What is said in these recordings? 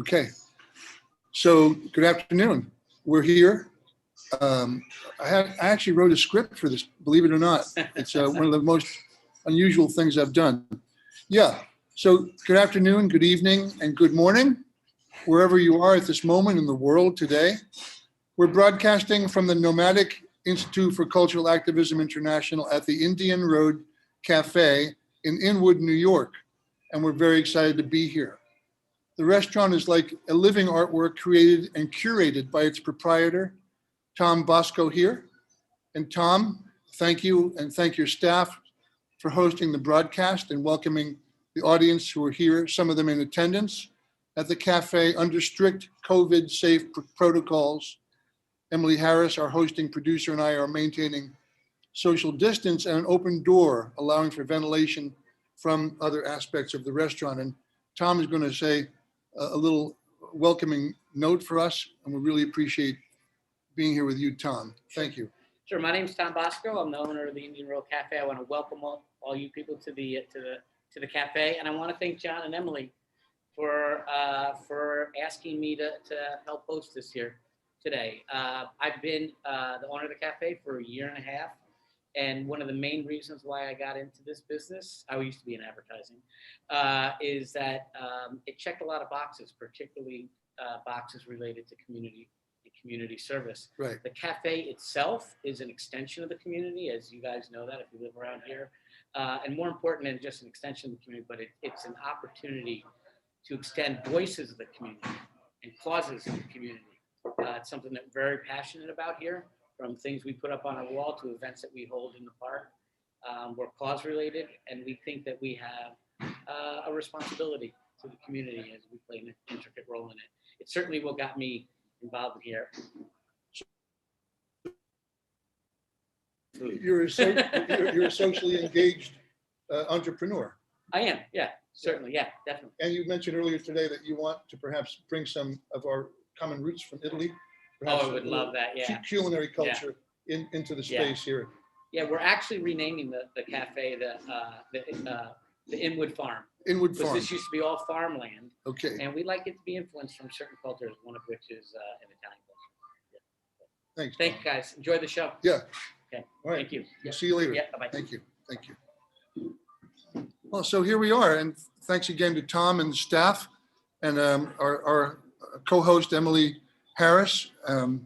Okay, so good afternoon. We're here. I actually wrote a script for this, believe it or not. It's one of the most unusual things I've done. Yeah, so good afternoon, good evening, and good morning, wherever you are at this moment in the world today. We're broadcasting from the Nomadic Institute for Cultural Activism International at the Indian Road Cafe in Inwood, New York, and we're very excited to be here. The restaurant is like a living artwork created and curated by its proprietor, Tom Bosco here. And Tom, thank you, and thank your staff for hosting the broadcast and welcoming the audience who are here, some of them in attendance at the cafe under strict COVID safe protocols. Emily Harris, our hosting producer, and I are maintaining social distance and an open door, allowing for ventilation from other aspects of the restaurant. And Tom is going to say a little welcoming note for us, and we really appreciate being here with you, Tom. Thank you. Sure. My name is Tom Bosco. I'm the owner of the Indian Road Cafe. I want to welcome all you people to the cafe, and I want to thank John and Emily for asking me to help host this here today. I've been the owner of the cafe for a year and a half. And one of the main reasons why I got into this business, I used to be in advertising, is that it checked a lot of boxes, particularly boxes related to community service. Right. The cafe itself is an extension of the community, as you guys know that if you live around here. And more important than just an extension of the community, but it's an opportunity to extend voices of the community and causes of the community. It's something that we're very passionate about here. From things we put up on our wall to events that we hold in the park. We're cause related, and we think that we have a responsibility to the community as we play an intricate role in it. It certainly what got me involved here. You're a socially engaged entrepreneur. I am, yeah, certainly, yeah, definitely. And you mentioned earlier today that you want to perhaps bring some of our common roots from Italy. Oh, I would love that, yeah. Culinary culture into the space here. Yeah, we're actually renaming the cafe the Inwood Farm. Inwood Farm. This used to be all farmland. Okay. And we like it to be influenced from certain cultures, one of which is an Italian culture. Yeah. Thanks. Thank you, guys. Enjoy the show. Yeah. Okay. All right. Thank you. We'll see you later. Yeah. Bye-bye. Thank you. Thank you. Well, so here we are, and thanks again to Tom and the staff, and our co-host Emily Harris, and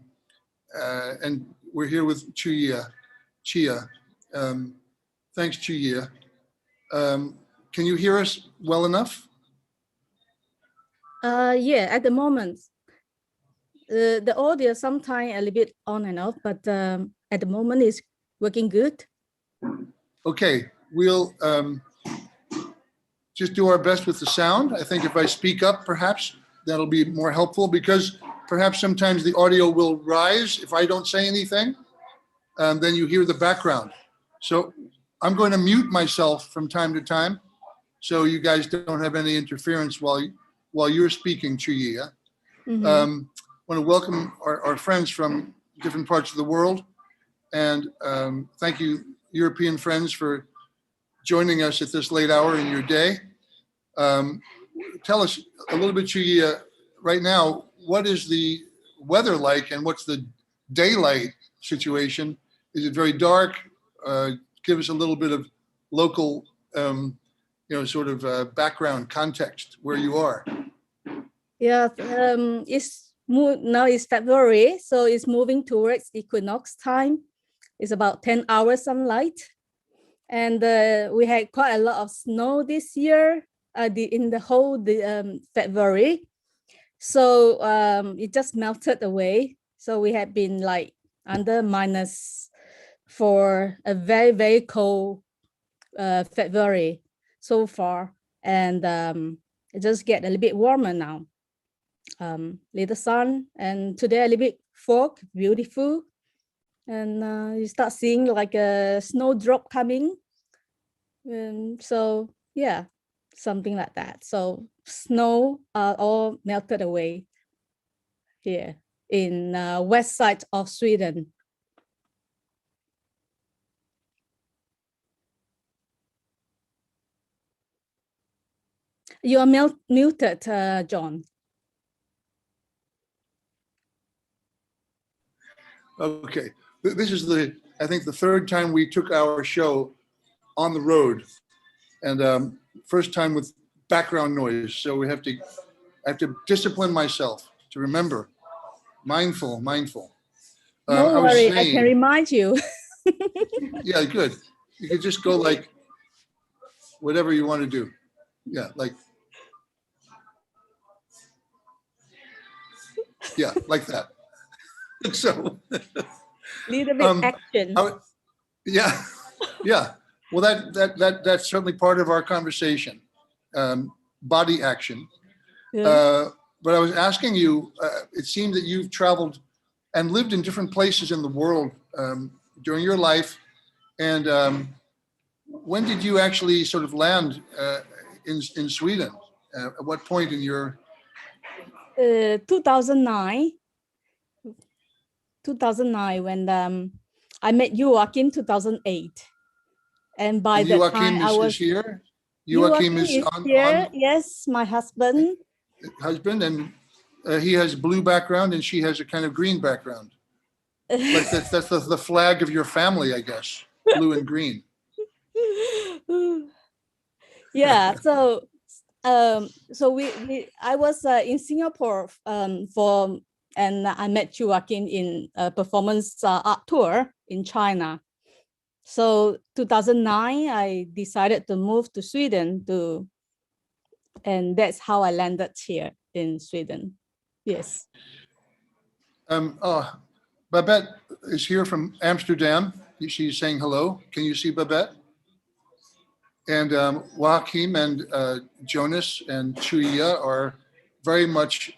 we're here with Chuyia Chia. Thanks, Chuyia. Can you hear us well enough? Yeah, at the moment, the audio sometimes a little bit on and off, but at the moment it's working good. Okay, we'll just do our best with the sound. I think if I speak up, perhaps that'll be more helpful, because perhaps sometimes the audio will rise if I don't say anything, then you hear the background. So I'm going to mute myself from time to time so you guys don't have any interference while you're speaking, Chuyia. Mm-hmm. I want to welcome our friends from different parts of the world, and thank you, European friends, for joining us at this late hour in your day. Tell us a little bit, Chuyia, right now, what is the weather like and what's the daylight situation? Is it very dark? Give us a little bit of local, sort of background context where you are. Yeah, now it's February, so it's moving towards equinox time. It's about 10 hours sunlight. And we had quite a lot of snow this year in the whole February. So it just melted away. So we had been like under minus for a very, very cold February so far. And it just get a little bit warmer now. Little sun, and today a little bit fog, beautiful. And you start seeing like a snowdrop coming. So yeah, something like that. So snow all melted away here in west side of Sweden. You are muted, John. Okay. This is I think the third time we took our show on the road, and first time with background noise. So I have to discipline myself to remember, mindful. No I was worry, I can saying, remind you. yeah, good. You could just go like whatever you want to do. Yeah, like that. So, Little bit action. yeah, yeah. Well, that's certainly part of our conversation, body action. Yeah. But I was asking you. It seemed that you've traveled and lived in different places in the world during your life. And when did you actually sort of land in Sweden? At what point in your 2009 when I met Joachim 2008. And by and that Joachim time I is was here? Joachim Joachim is is on here. Yes, my husband. husband, and he has blue background and she has a kind of green background. Like that's the flag of your family, I guess. Blue and green. Yeah, so I was in Singapore and I met Joachim in a performance art tour in China. So 2009 I decided to move to Sweden and that's how I landed here in Sweden. Yes. Babette is here from Amsterdam. She's saying hello. Can you see Babette? And Joachim and Jonas and Chuyia are very much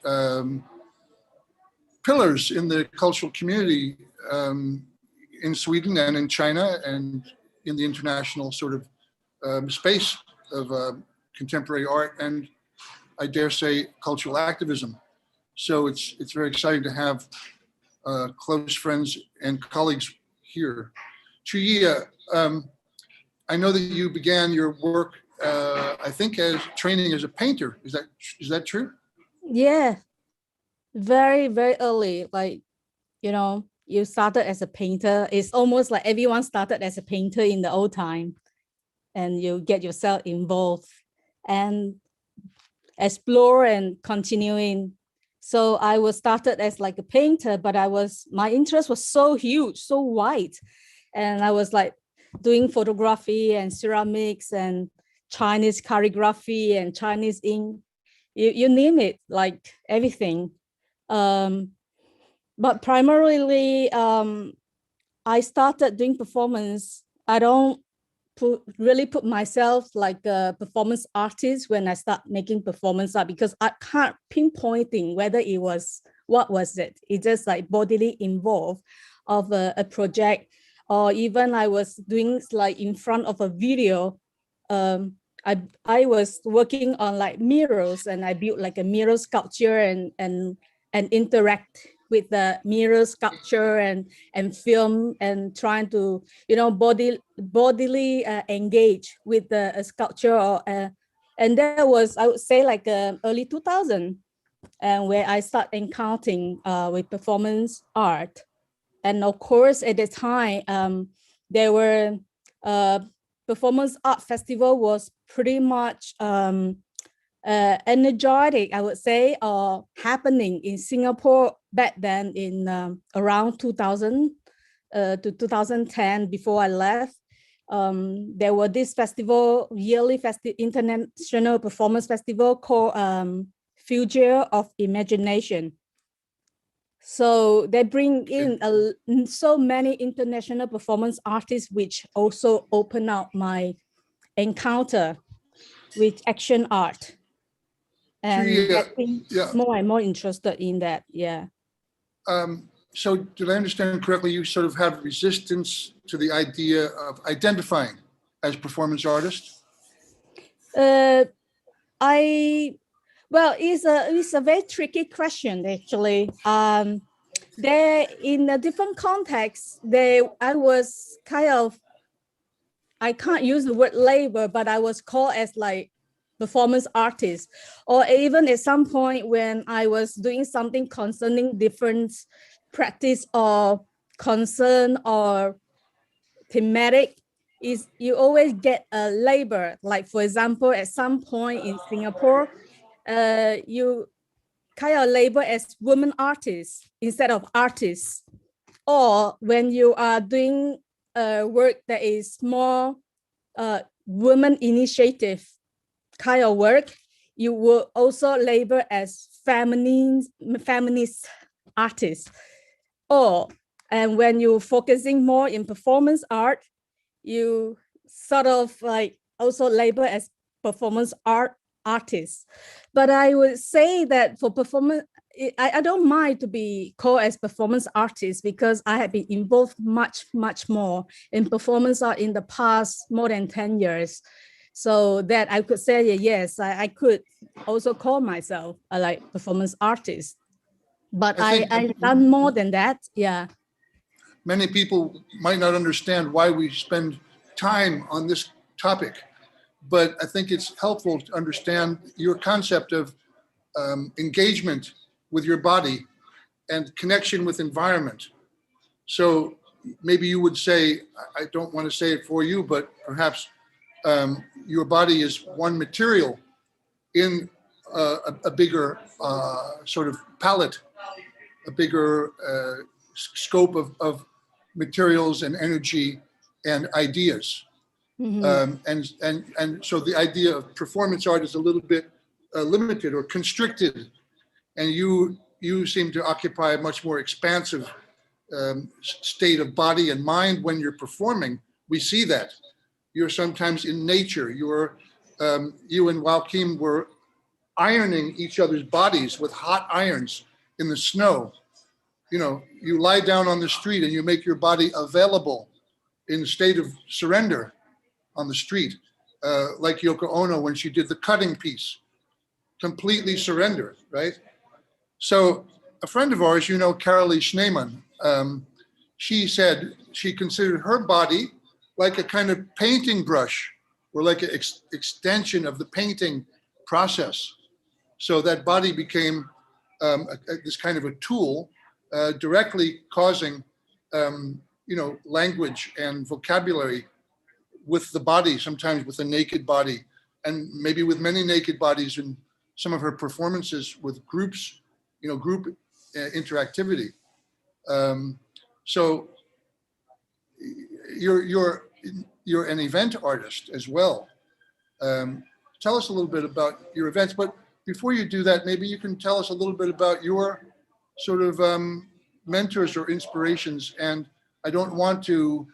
pillars in the cultural community in Sweden and in China and in the international sort of space of contemporary art and, I dare say, cultural activism. So it's very exciting to have close friends and colleagues here. Chuyia, I know that you began your work, I think, as training as a painter. Is that true? Yeah, very, very early. Like, you started as a painter. It's almost like everyone started as a painter in the old time. And you get yourself involved and explore and continuing. So I was started as like a painter, but my interest was so huge, so wide. And I was like doing photography and ceramics and Chinese calligraphy and Chinese ink, you name it, like everything. But primarily, I started doing performance. I don't really put myself like a performance artist when I start making performance art because I can't pinpointing whether what was it. It's just like bodily involved of a project, or even I was doing like in front of a video. I was working on like mirrors and I built like a mirror sculpture and interact with the mirror sculpture and film and trying to bodily engage with the sculpture and that was, I would say, like early 2000 and where I start encountering with performance art. And of course at the time there were performance art festival was pretty much energetic, I would say, happening in Singapore back then in around 2000 to 2010 before I left. There were this festival, yearly international performance festival called Future of Imagination. So they bring in so many international performance artists, which also open up my encounter with action art. And getting more and more interested in that, yeah. So did I understand correctly, you sort of have resistance to the idea of identifying as performance artist? It's a very tricky question, actually. There, in a different context, I was kind of, I can't use the word labor, but I was called as like performance artist, or even at some point when I was doing something concerning different practice or concern or thematic is you always get a label. Like for example, at some point in Singapore, you kind of label as women artists instead of artists. Or when you are doing work that is more women initiative kind of work, you will also label as feminist artists. And when you're focusing more in performance art, you sort of like also label as performance art artists. But I would say that for performance, I don't mind to be called as performance artist because I have been involved much more in performance art in the past more than 10 years. So that I could say, yes, I could also call myself a like performance artist. But I've done more than that, yeah. Many people might not understand why we spend time on this topic, but I think it's helpful to understand your concept of engagement with your body and connection with environment. So maybe you would say, I don't want to say it for you, but perhaps your body is one material in a bigger sort of palette, a bigger scope of materials and energy and ideas. And so the idea of performance art is a little bit limited or constricted, and you seem to occupy a much more expansive state of body and mind when you're performing. We see that. You're sometimes in nature. You and Joachim were ironing each other's bodies with hot irons in the snow. You know, you lie down on the street and you make your body available in a state of surrender on the street, like Yoko Ono when she did the cutting piece, completely surrender, right? So a friend of ours, you know, Carolee Schneemann, she said she considered her body like a kind of painting brush or like an extension of the painting process. So that body became this kind of a tool directly causing, language and vocabulary with the body, sometimes with a naked body, and maybe with many naked bodies in some of her performances with groups, group interactivity. So you're an event artist as well. Tell us a little bit about your events, but before you do that, maybe you can tell us a little bit about your sort of mentors or inspirations. And I don't want to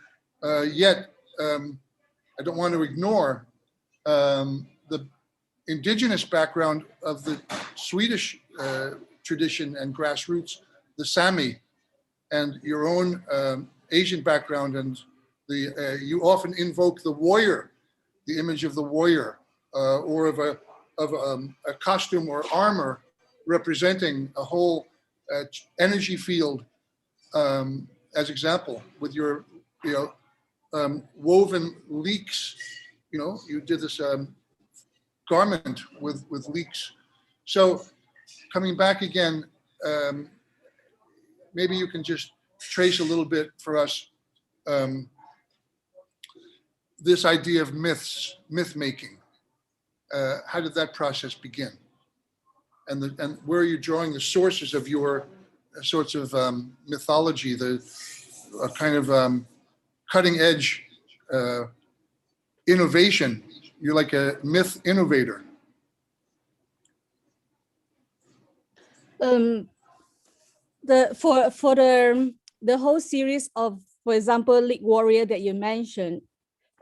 I don't want to ignore the indigenous background of the Swedish tradition and grassroots, the Sami, and your own Asian background. And you often invoke the warrior, the image of the warrior, or of a costume or armor representing a whole energy field, as example, with your woven leeks. You did this garment with leeks. So coming back again, maybe you can just trace a little bit for us this idea of myth making. How did that process begin? And where are you drawing the sources of your sorts of mythology, the kind of cutting edge innovation? You're like a myth innovator. For the whole series of, for example, League Warrior that you mentioned,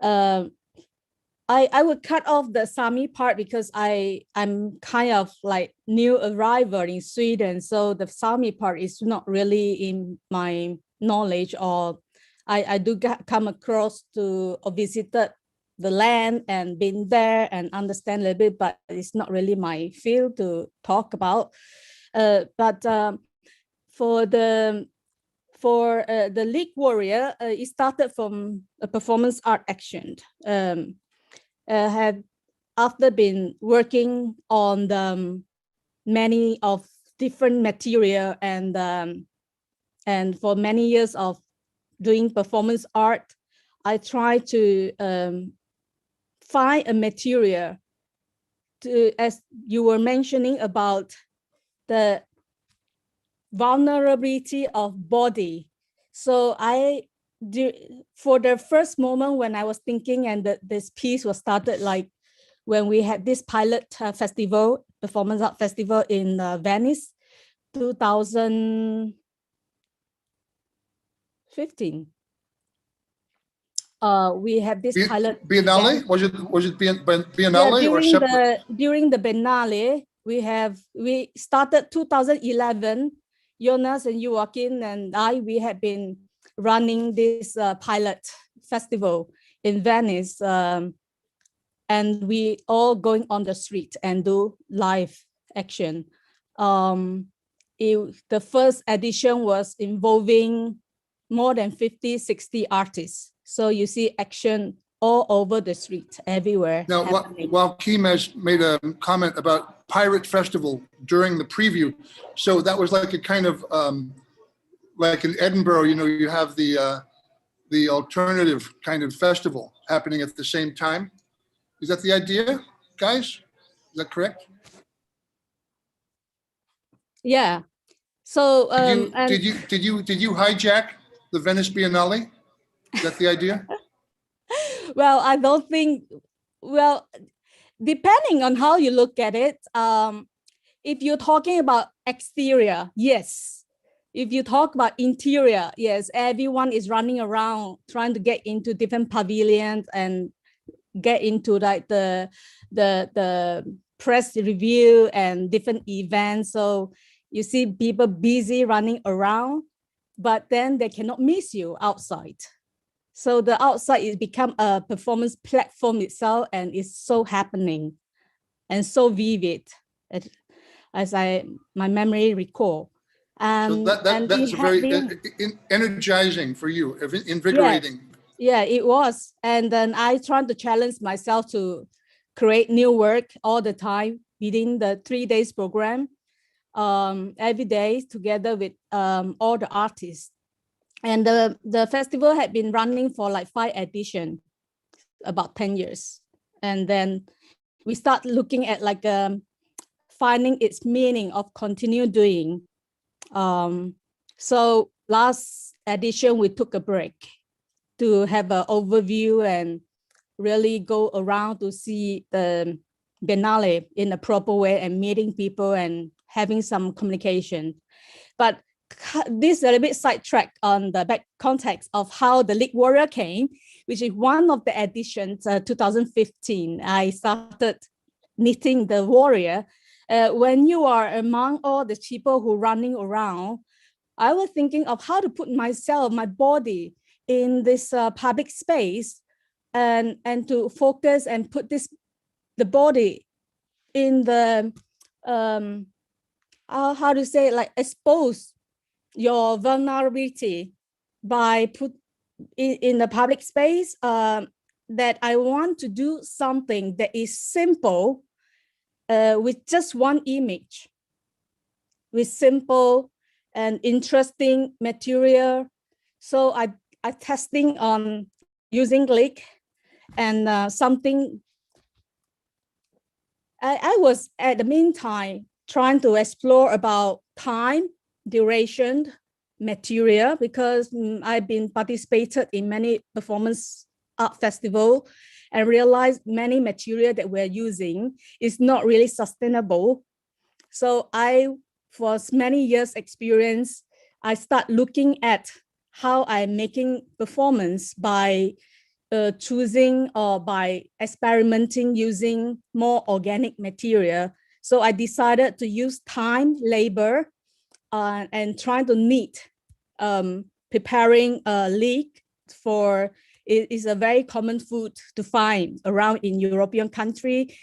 I would cut off the Sami part because I'm kind of like new arrival in Sweden, so the Sami part is not really in my knowledge, or I do come across to or visited the land and been there and understand a little bit, but it's not really my field to talk about. But for the League Warrior, it started from a performance art action. Have after been working on the many of different material and for many years of doing performance art, I try to find a material to, as you were mentioning about the vulnerability of body. So for the first moment when I was thinking, and this piece was started like when we had this pilot festival, performance art festival in Venice, 2015. We have this pilot Biennale. Was it Biennale or separate? during the Biennale. We started 2011. Jonas and Joaquin and we had been running this pilot festival in Venice, and we all going on the street and do live action. The first edition was involving more than 50, 60 artists. So you see action all over the street, everywhere. Now, while Kim has made a comment about Pirate Festival during the preview, so that was like a kind of, like in Edinburgh, you know, you have the alternative kind of festival happening at the same time. Is that the idea, guys? Is that correct? Yeah. So did you hijack the Venice Biennale? Is that the idea? Well, I don't think. Well, depending on how you look at it, if you're talking about exterior, yes. If you talk about interior, yes, everyone is running around trying to get into different pavilions and get into like the press review and different events. So you see people busy running around, but then they cannot miss you outside. So the outside is become a performance platform itself, and it's so happening and so vivid, as my memory recall. So that's very energizing for you, invigorating. Yes. Yeah, it was. And then I tried to challenge myself to create new work all the time within the 3 days program, every day together with all the artists. And the festival had been running for like 5 editions, about 10 years. And then we start looking at like finding its meaning of continue doing. So last edition, we took a break to have an overview and really go around to see the Biennale in a proper way and meeting people and having some communication. But this is a little bit sidetracked on the back context of how the League Warrior came, which is one of the editions, 2015. I started knitting the warrior. When you are among all the people who are running around, I was thinking of how to put myself, my body in this public space and to focus and put the body in the, how to say, like expose your vulnerability by put in the public space, that I want to do something that is simple with just one image, with simple and interesting material. So I testing on using League and something. I was at the meantime trying to explore about time, duration, material, because I've been participated in many performance art festival and realized many material that we're using is not really sustainable. So for many years experience, I start looking at how I'm making performance by choosing or by experimenting using more organic material. So I decided to use time, labor, and trying to knit, preparing a League for, it is a very common food to find around in European country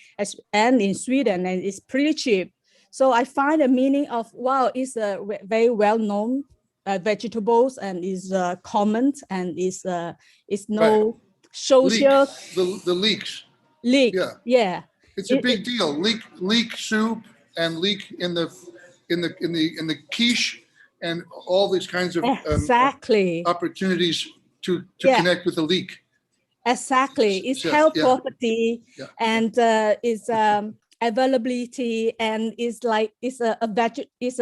and in Sweden, and it's pretty cheap. So I find the meaning of, wow, it's a very well-known vegetables and is common and is no right. social. The leeks. Leek, yeah. It's a big deal. Leek soup and leek in the quiche and all these kinds of Exactly. opportunities to Yeah. connect with the leak. Exactly. It's So, health yeah. property Yeah. and it's availability, and it's like it's a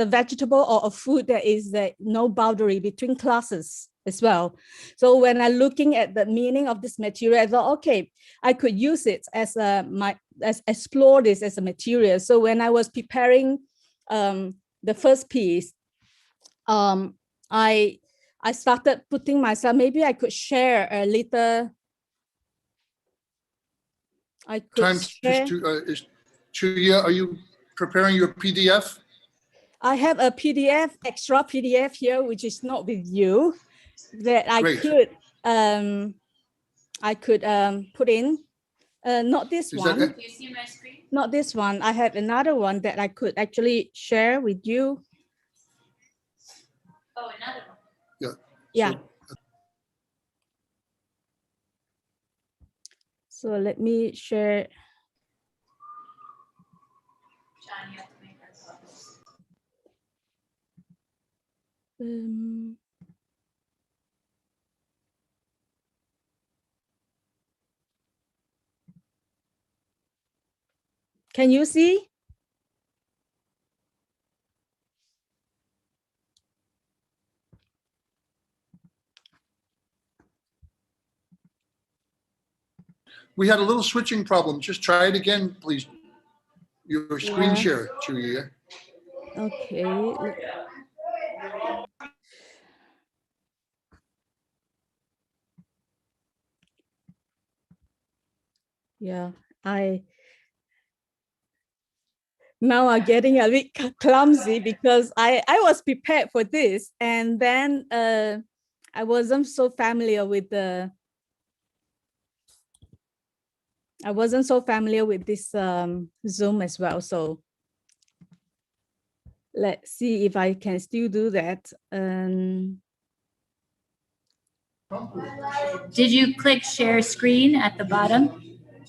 vegetable or a food that is no boundary between classes as well. So when I'm looking at the meaning of this material, I thought, okay, I could use it as explore this as a material. So when I was preparing the first piece, I started putting myself, maybe I could share a little. I could Time share. Chuyia, are you preparing your PDF? I have a PDF, extra PDF here, which is not with you, that I Great. could put in. Not this Is that one. it? Do you see my screen? Not this one. I have another one that I could actually share with you. Oh, another one. Yeah. Yeah. So, So let me share. John, you have to make that focus. Can you see? we had a little switching problem. Just try it again, please. Your screen Yeah. share, Chuyia. Okay. Yeah, now I'm getting a bit clumsy because I was prepared for this, and then I wasn't so familiar with this Zoom as well. So let's see if I can still do that. Did you click share screen at the bottom?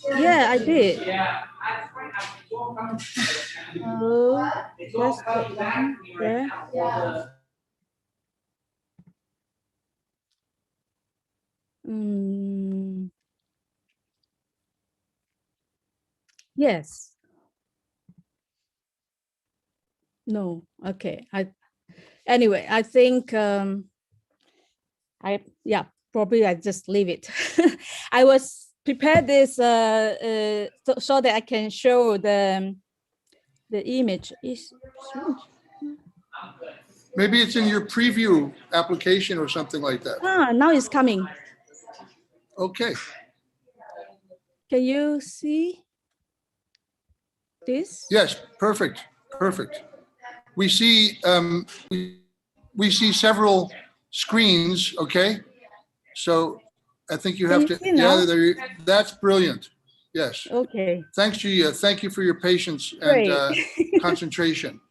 Yeah, I did. Oh, that's the one there. Yes. No. Okay. Anyway, I think probably I just leave it. I was prepared this so that I can show the image. Is strange. Maybe it's in your preview application or something like that. Now it's coming. Okay. Can you see this? Yes, perfect, perfect. We see several screens. Okay, so I think you Can have you to. see now? Yeah, that's brilliant. Yes. Okay. Thanks, Gia. Thank you for your patience Great. and concentration.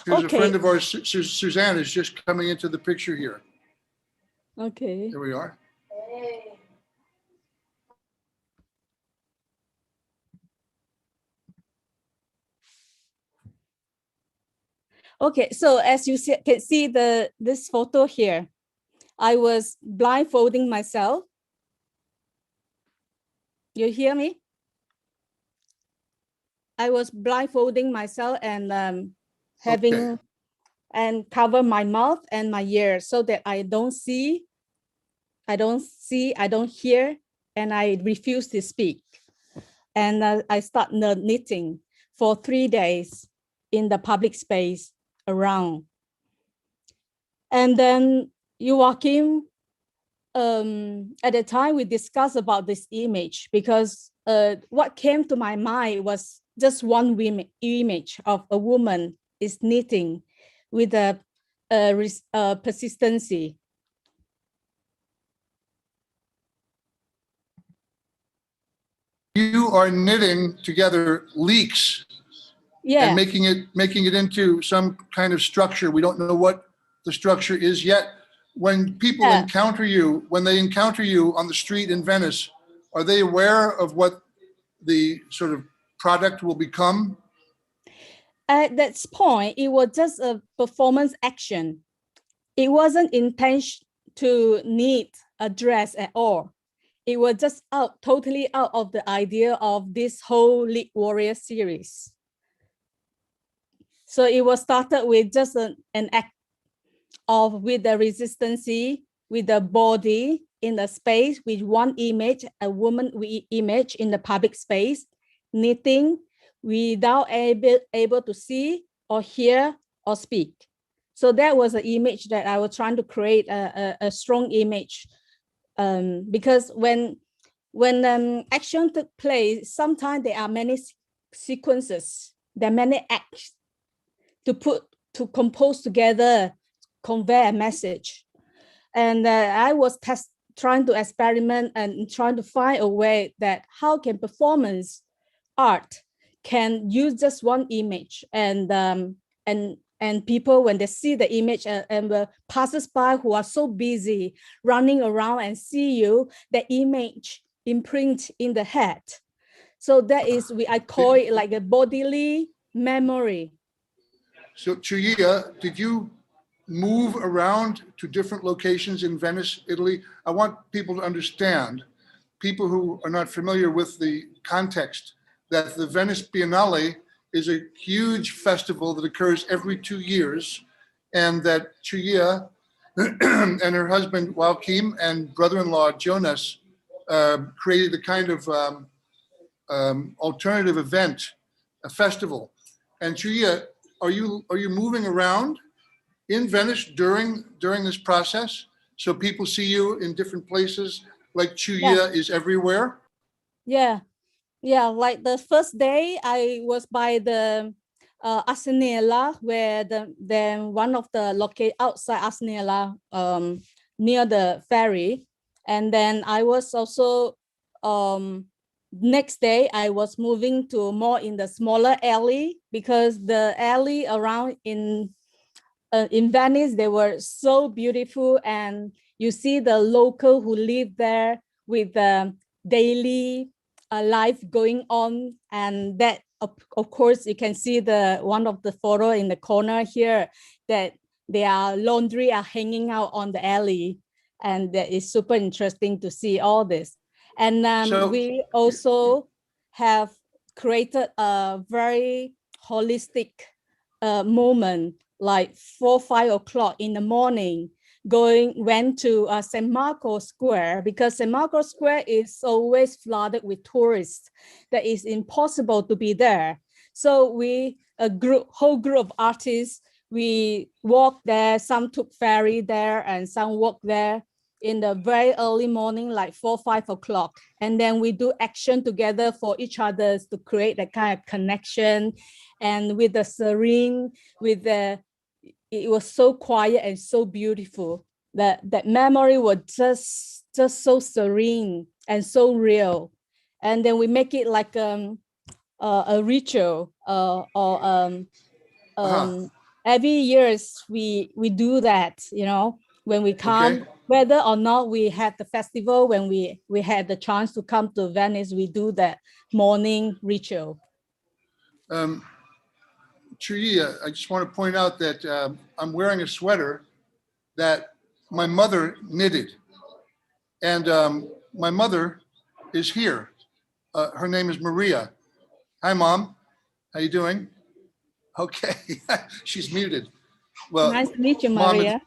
Because a friend of ours, Suzanne, is just coming into the picture here. Okay. Here we are. Okay, so as you can see this photo here, I was blindfolding myself. You hear me? I was blindfolding myself and having and cover my mouth and my ears so that I don't see, I don't hear, and I refuse to speak. And I start knitting for 3 days in the public space around. And then Joachim, at the time we discussed about this image because what came to my mind was just one image of a woman is knitting with a persistency. You are knitting together leeks and making it into some kind of structure. We don't know what the structure is yet. When people encounter you, when they encounter you on the street in Venice, are they aware of what the sort of product will become? at that point, it was just a performance action. It wasn't intention to need a dress at all. It was just totally out of the idea of this whole League Warrior series. So it was started with just an act of with the resistance, with the body in the space, with one image, a woman image in the public space, knitting without able to see or hear or speak. So that was an image that I was trying to create a strong image, because when action took place, sometimes there are many sequences, there are many acts to compose together, convey a message. And I was trying to experiment and trying to find a way that how can performance art can use just one image, and people, when they see the image, and the passers-by who are so busy running around and see you, the image imprint in the head. So that is, I call it like a bodily memory. So Chuyia, did you move around to different locations in Venice, Italy? I want people to understand, people who are not familiar with the context, that the Venice Biennale is a huge festival that occurs every 2 years, and that Chuyia and her husband Joachim and brother-in-law Jonas created a kind of alternative event, a festival. And Chuyia, are you moving around in Venice during this process, so people see you in different places, like Chuyia is everywhere? Yeah, like the first day I was by the Arsenela, where then one of the locate outside Arsenela, near the ferry. And then I was also next day I was moving to more in the smaller alley, because the alley around in Venice, they were so beautiful, and you see the local who live there with the daily life going on. And that of course you can see the one of the photo in the corner here, that their laundry are hanging out on the alley, and that is super interesting to see all this. And we also have created a very holistic moment, like 4-5 o'clock in the morning, went to St. Marco Square, because St. Marco Square is always flooded with tourists. That is impossible to be there. So whole group of artists, we walked there, some took ferry there, and some walked there in the very early morning, like 4-5 o'clock. And then we do action together for each other to create that kind of connection. And with the serene, it was so quiet and so beautiful. That memory was just so serene and so real. And then we make it like a ritual, every years we do that, when we come. Okay. Whether or not we had the festival, when we had the chance to come to Venice, we do that morning ritual. Chuyia, I just want to point out that I'm wearing a sweater that my mother knitted. And my mother is here. Her name is Maria. Hi, Mom. How you doing? Okay, she's muted. Well, Nice to meet you, Mom, Maria.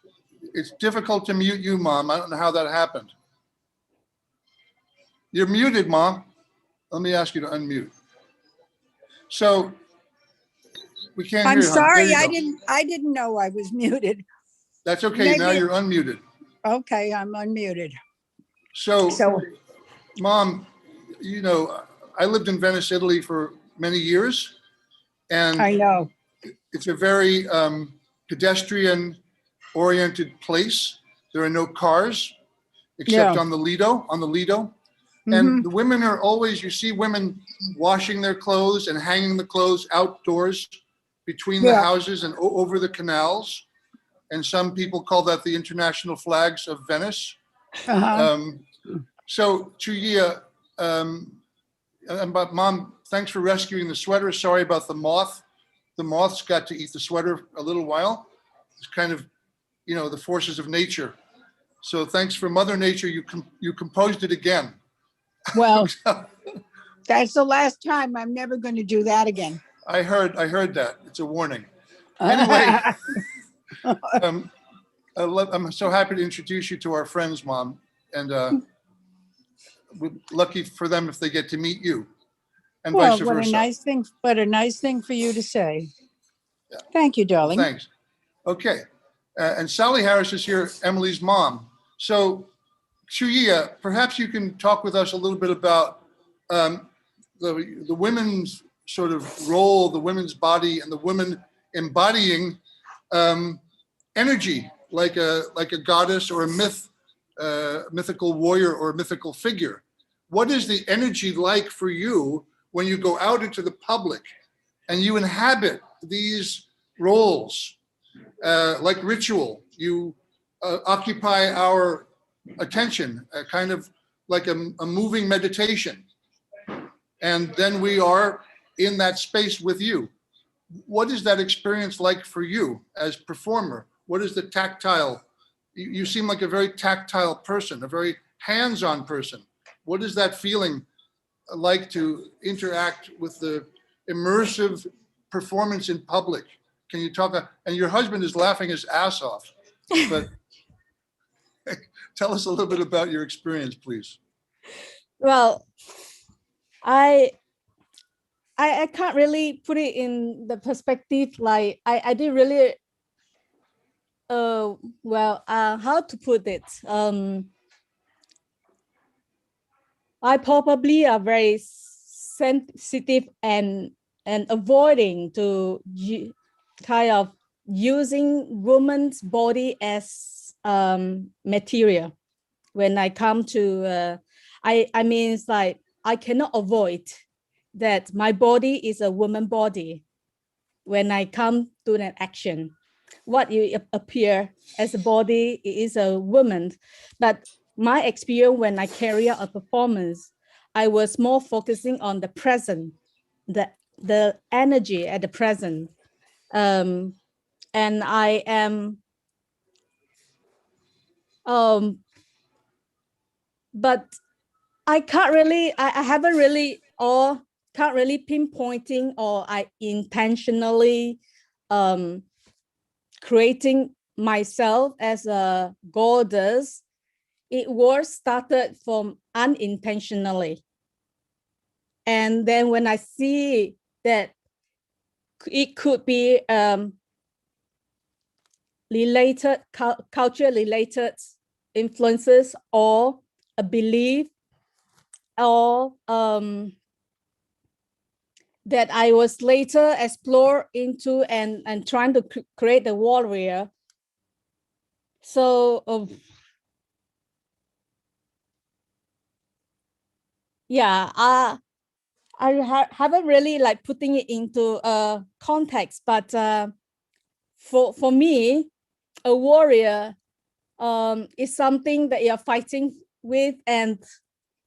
it's difficult to mute you, Mom. I don't know how that happened. You're muted, Mom. Let me ask you to unmute. So we can't hear I'm you. hon. There sorry, you go. I didn't know I was muted. That's okay. Now Maybe- you're unmuted. Okay, I'm unmuted. So, So, Mom, I lived in Venice, Italy for many years, and I know. it's a very pedestrian-oriented place. There are no cars except Yeah. on the Lido. Mhm. And the women are always, you see women washing their clothes and hanging the clothes outdoors between the Yeah. houses and over the canals. And some people call that the international flags of Venice. Uh-huh. So Chuyia, but Mom, thanks for rescuing the sweater. Sorry about the moth. the moths got to eat the sweater a little while. It's kind of, you know, the forces of nature. So thanks for Mother Nature, you composed it again. Well, that's the last time. I'm never going to do that again. I heard that. It's a warning. Anyway, I'm so happy to introduce you to our friends, Mom, and we're lucky for them if they get to meet you, and Well, vice what a versa. nice thing, what a nice thing for you to say. Yeah. Thank you, Well, darling. thanks. Okay, and Sally Harris is here, Emily's mom. So, Chuyia, perhaps you can talk with us a little bit about the women's sort of role, the women's body, and the women embodying energy, like a goddess or a mythical warrior or a mythical figure. What is the energy like for you when you go out into the public and you inhabit these roles like ritual? You occupy our attention, kind of like a moving meditation. And then we are in that space with you. What is that experience like for you as performer? What is the tactile? You seem like a very tactile person, a very hands-on person. What is that feeling like to interact with the immersive performance in public? Can you talk? And your husband is laughing his ass off, but tell us a little bit about your experience, please. Well, I can't really put it in the perspective like I did really how to put it, I probably are very sensitive and avoiding to kind of using woman's body as material when I come to I mean it's like I cannot avoid that my body is a woman body when I come to an action. What you appear as a body is a woman, but my experience when I carry out a performance, I was more focusing on the present, the energy at the present, and I am, but I can't really, I haven't really, or can't really pinpointing, or I intentionally creating myself as a goddess. It was started from unintentionally. And then when I see that it could be related, culture related influences or a belief or that I was later explore into and trying to create a warrior. So yeah, I haven't really like putting it into context, but for me, a warrior is something that you're fighting with, and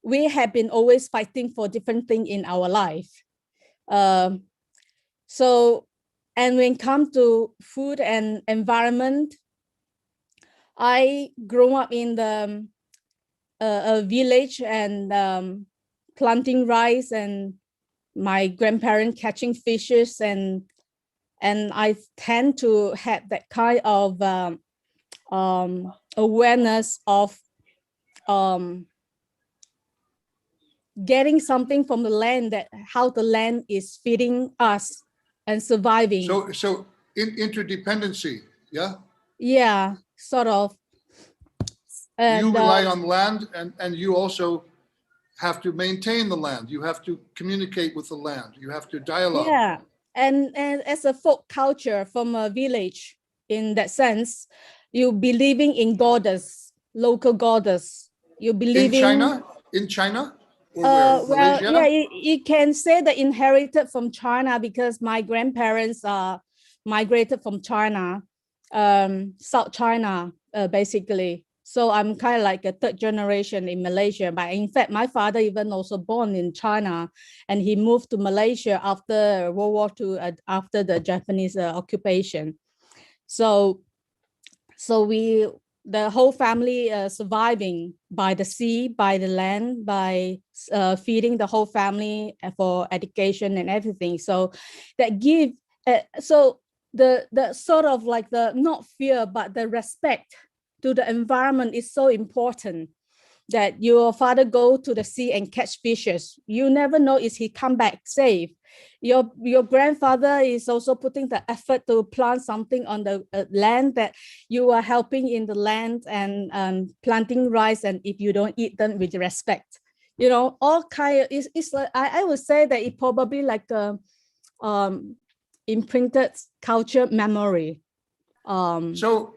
we have been always fighting for different things in our life. So, and when it comes to food and environment, I grew up in the a village and planting rice, and my grandparents catching fishes, and I tend to have that kind of awareness of getting something from the land, that how the land is feeding us and surviving. So interdependency, yeah? Yeah, sort of. And you rely on land, and you also have to maintain the land. You have to communicate with the land. You have to dialogue. yeah, and as a folk culture from a village, in that sense, you believing in goddess, local goddess. You believing In China? Or well, Malaysia? yeah, you can say that inherited from China, because my grandparents migrated from China, South China, basically. So I'm kind of like a third generation in Malaysia. But in fact, my father even also born in China, and he moved to Malaysia after World War II, after the Japanese occupation. So the whole family surviving by the sea, by the land, by feeding the whole family for education and everything. So that give, so the sort of like the, not fear, but the respect to the environment is so important, that your father go to the sea and catch fishes. You never know if he come back safe. Your grandfather is also putting the effort to plant something on the land, that you are helping in the land and planting rice, and if you don't eat them with respect, you know, all kind of, it's like, I would say that it probably like a imprinted culture memory. So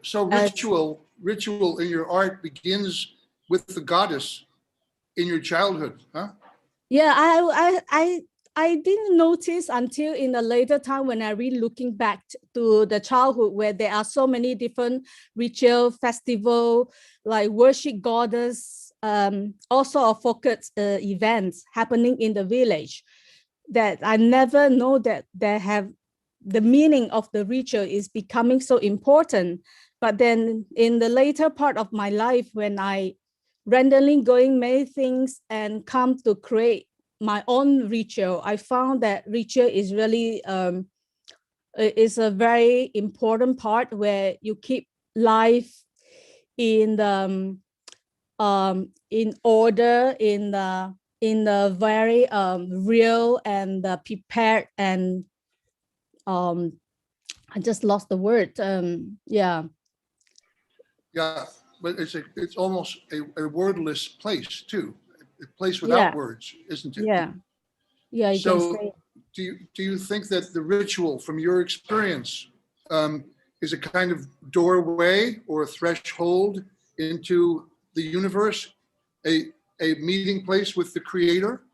ritual in your art begins with the goddess in your childhood, huh? Yeah, I didn't notice until in a later time when I really looking back to the childhood, where there are so many different ritual, festival, like worship goddess, also of focused events happening in the village, that I never know that they have the meaning of the ritual is becoming so important. But then in the later part of my life, when I randomly going many things and come to create my own ritual, I found that ritual is really is a very important part, where you keep life in the in order, in the very real and prepared, and I just lost the word. Yeah. Yeah, but it's almost a wordless place too, a place without words, isn't it? Yeah. Yeah, you can So say. do you think that the ritual, from your experience, is a kind of doorway or a threshold into the universe, a meeting place with the creator?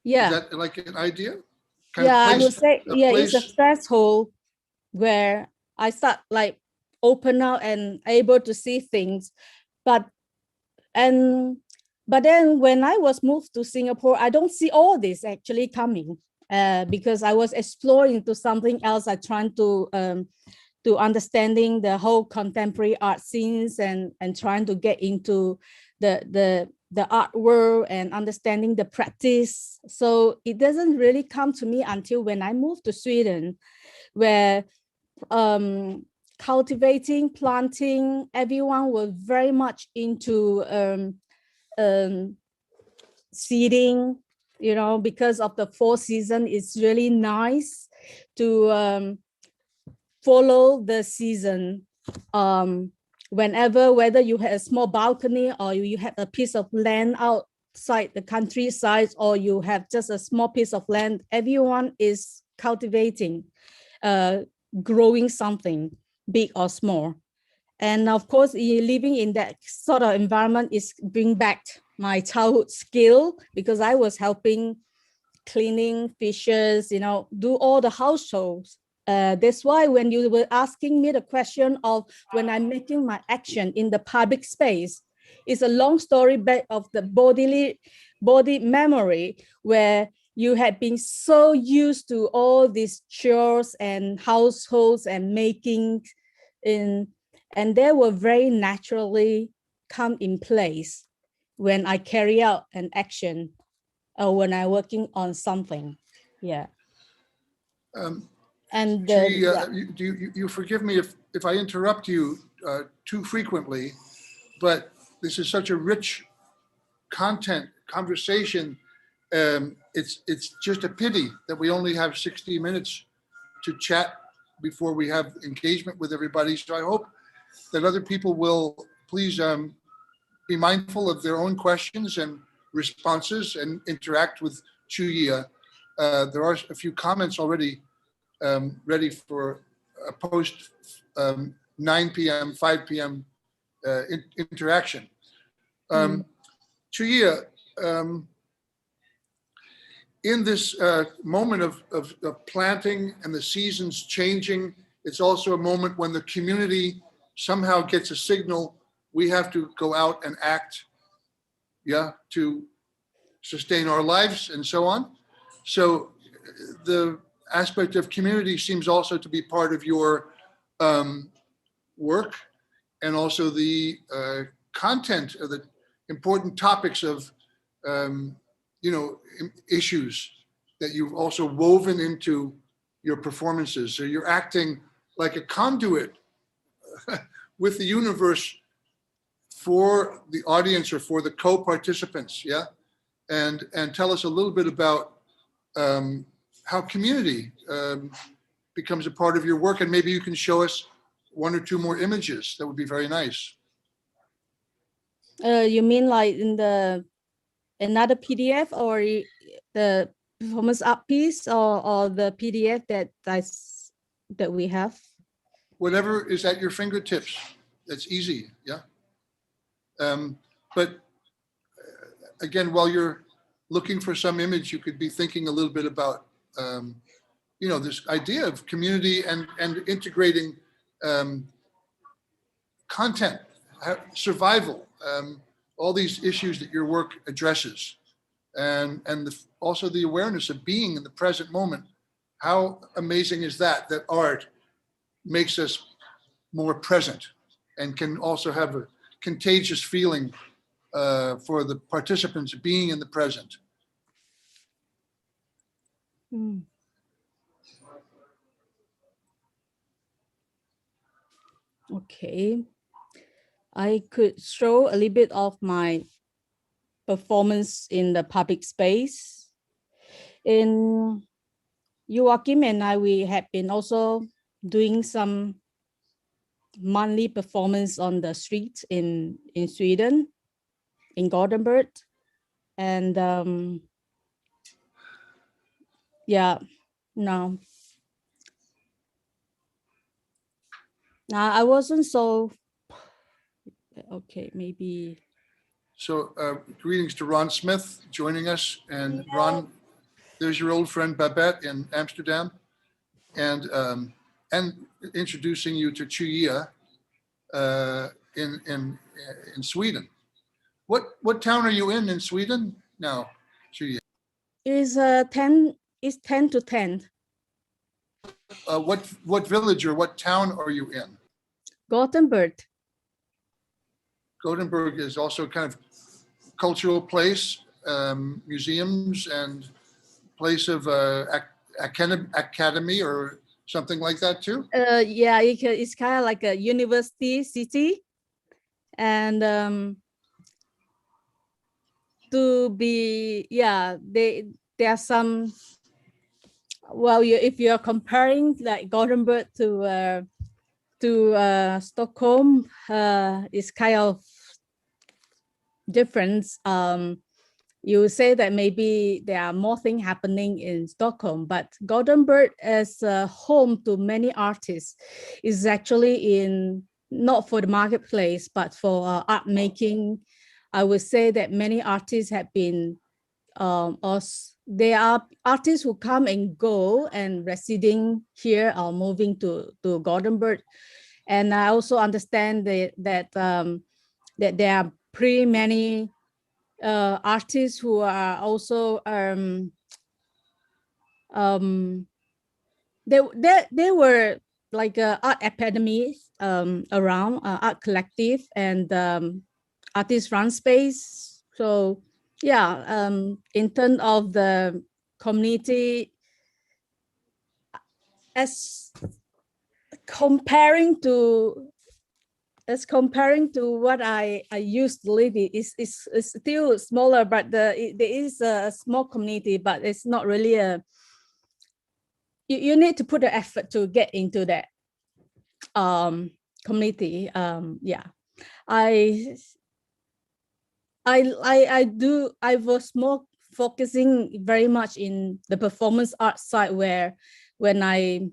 Yeah. Is that like an idea? Yeah, I would say, A yeah, it's a place. threshold where I start like open out and able to see things. But then when I was moved to Singapore, I don't see all this actually coming, because I was exploring to something else. I trying to understanding the whole contemporary art scenes, and trying to get into the art world and understanding the practice. So it doesn't really come to me until when I moved to Sweden, where cultivating, planting, everyone was very much into seeding, you know, because of the fall season. It's really nice to follow the season. Whenever, whether you have a small balcony or you have a piece of land outside the countryside, or you have just a small piece of land, everyone is cultivating, growing something big or small. And of course, living in that sort of environment is bring back my childhood skill, because I was helping cleaning fishes, you know, do all the households. That's why when you were asking me the question of when I'm making my action in the public space, it's a long story back of the body memory, where you had been so used to all these chores and households and making and they will very naturally come in place when I carry out an action or when I'm working on something. Yeah. And You forgive me if I interrupt you too frequently, but this is such a rich conversation. It's just a pity that we only have 60 minutes to chat before we have engagement with everybody. So I hope that other people will please be mindful of their own questions and responses and interact with Chuyia. There are a few comments already ready for a post 9 p.m., 5 p.m. Interaction. Chuyia, in this moment of planting and the seasons changing, it's also a moment when the community somehow gets a signal we have to go out and act, yeah, to sustain our lives and so on. So the aspect of community seems also to be part of your work, and also the content of the important topics of issues that you've also woven into your performances. So you're acting like a conduit with the universe for the audience or for the co-participants, yeah? And tell us a little bit about how community becomes a part of your work, and maybe you can show us one or two more images. That would be very nice. You mean like in the another PDF or the performance art piece, or the PDF that we have? Whatever is at your fingertips. That's easy, yeah. But again, while you're looking for some image, you could be thinking a little bit about this idea of community and integrating content, survival, all these issues that your work addresses, and also the awareness of being in the present moment. How amazing is that art makes us more present and can also have a contagious feeling for the participants being in the present. Mm. Okay, I could show a little bit of my performance in the public space. In Joachim and I, we have been also doing some monthly performance on the streets in Sweden, in Gothenburg. And yeah, no. I wasn't so, okay, maybe. So greetings to Ron Smith joining us. And Ron, there's your old friend Babette in Amsterdam. And introducing you to Chuyia in Sweden. What town are you in Sweden now, Chuyia? It's 10 to 10. What village or what town are you in? Gothenburg. Gothenburg is also kind of cultural place, museums and place of academy or something like that too? Yeah, it's kind of like a university city. And there are some, well, if you're comparing like Gothenburg to Stockholm, it's kind of different. You say that maybe there are more things happening in Stockholm, but Gothenburg as a home to many artists is actually not for the marketplace, but for art making. I would say that many artists have been, there are artists who come and go and residing here or moving to Gothenburg. And I also understand that there are pretty many artists who are also there were like art academies around, art collective, and artist run space. So yeah, in terms of the community, as comparing to what I used to live in, is still smaller, but there is a small community, but it's not really you need to put the effort to get into that community. Yeah, I was more focusing very much in the performance art side, where when I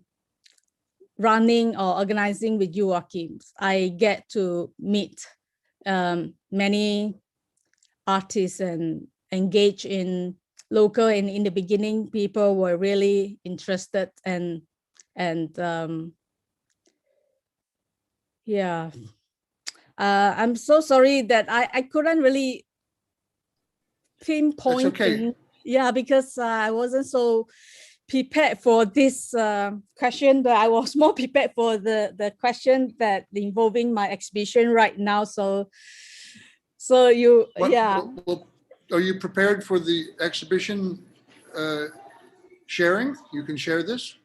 running or organizing with Joachim, I get to meet many artists and engage in local. And in the beginning, people were really interested and yeah, I'm so sorry that I couldn't really pinpoint. okay. Yeah, because I wasn't so prepared for this question, but I was more prepared for the question that involving my exhibition right now. So you, yeah. Well, are you prepared for the exhibition sharing? You can share this?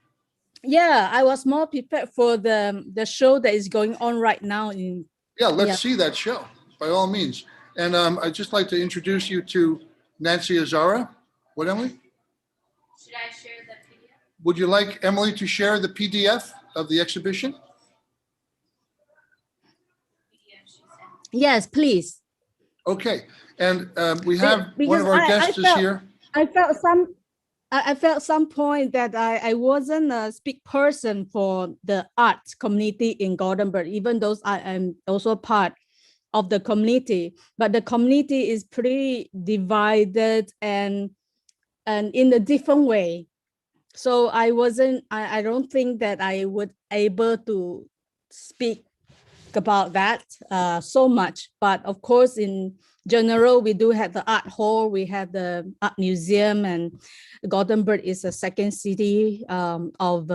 Yeah, I was more prepared for the show that is going on right now in. Yeah, let's see that show, by all means. And I'd just like to introduce you to Nancy Azara. What, Emily? Should I share the PDF? Would you like Emily to share the PDF of the exhibition? PDF she sent. Yes, please. Okay, and we have one Because of our I guests is felt- here. I felt some point that I wasn't a speak person for the art community in Gothenburg, even though I am also part of the community, but the community is pretty divided and in a different way. So I don't think that I would able to speak about that so much. But of course, in general, we do have the art hall, we have the art museum, and Gothenburg is the second city of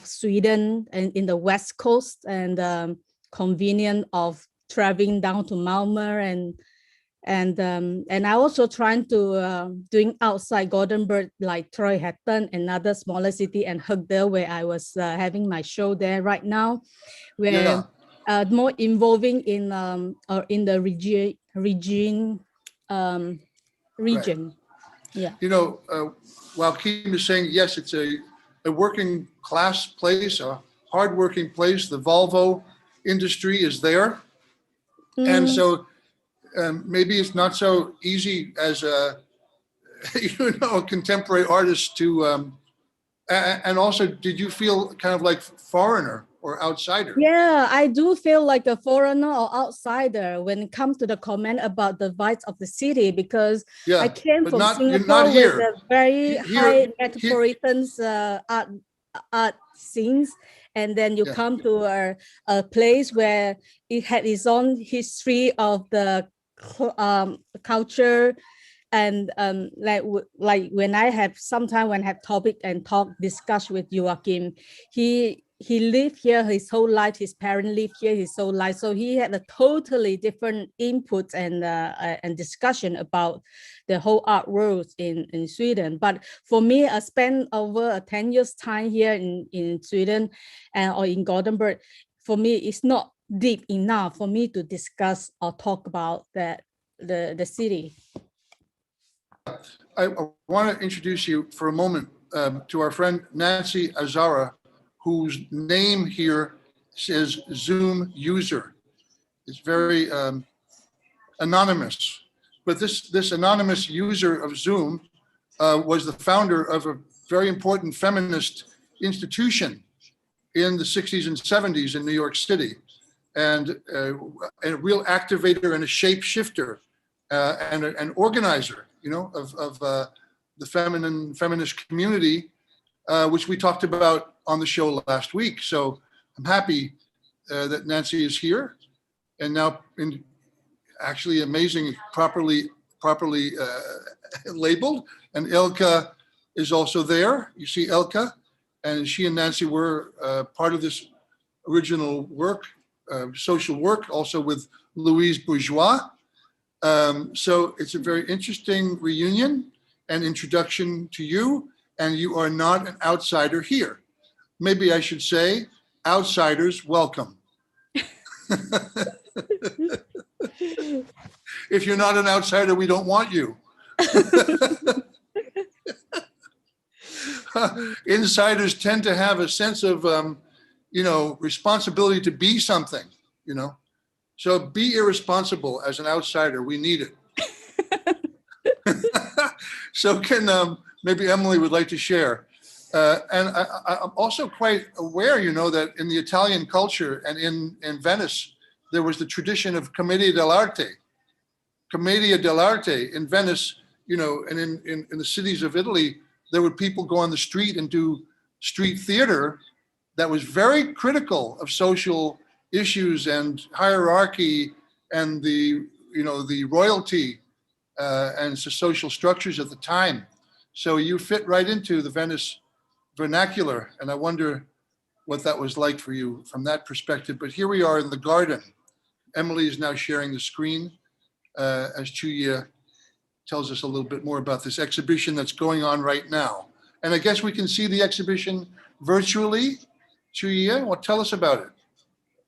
Sweden and in the west coast, and convenient of traveling down to Malmö and I also trying to doing outside Gothenburg, like Trollhättan, another smaller city, and Högdö, where I was having my show there right now, where more involving in the region. Right. Yeah. You know, while Kim is saying, yes, it's a working class place, a hardworking place. The Volvo industry is there. And so maybe it's not so easy as a, a contemporary artist to, and also, did you feel kind of like foreigner or outsider? Yeah, I do feel like a foreigner or outsider when it comes to the comment about the vibes of the city, because I came from Singapore with a very high metropolitan art scenes, and then you come to a place where it had its own history of the culture. And like when I have sometime when I have topic and discuss with Joachim, he lived here his whole life. His parents lived here his whole life, so he had a totally different input and discussion about the whole art world in Sweden. But for me, I spent over 10 years time here in Sweden or in Gothenburg. For me, it's not deep enough for me to discuss or talk about the city. I want to introduce you for a moment to our friend Nancy Azara, whose name here says Zoom user. It's very anonymous, but this anonymous user of Zoom was the founder of a very important feminist institution in the 60s and 70s in New York City, and a real activator and a shapeshifter and an organizer, of the feminist community, which we talked about on the show last week. So I'm happy that Nancy is here, and now actually amazing, properly labeled. And Elka is also there. You see Elka, and she and Nancy were part of this original work, social work, also with Louise Bourgeois. So it's a very interesting reunion and introduction to you, and you are not an outsider here. Maybe I should say, outsiders, welcome. If you're not an outsider, we don't want you. Insiders tend to have a sense of, responsibility to be something, So be irresponsible as an outsider. We need it. So maybe Emily would like to share. And I'm also quite aware, that in the Italian culture and in Venice, there was the tradition of Commedia dell'arte. Commedia dell'arte in Venice, and in the cities of Italy, there would people go on the street and do street theater that was very critical of social issues and hierarchy and the, the royalty and social structures at the time. So you fit right into the Venice vernacular. And I wonder what that was like for you from that perspective. But here we are in the garden. Emily is now sharing the screen as Chuyia tells us a little bit more about this exhibition that's going on right now. And I guess we can see the exhibition virtually. Chuyia, well, tell us about it.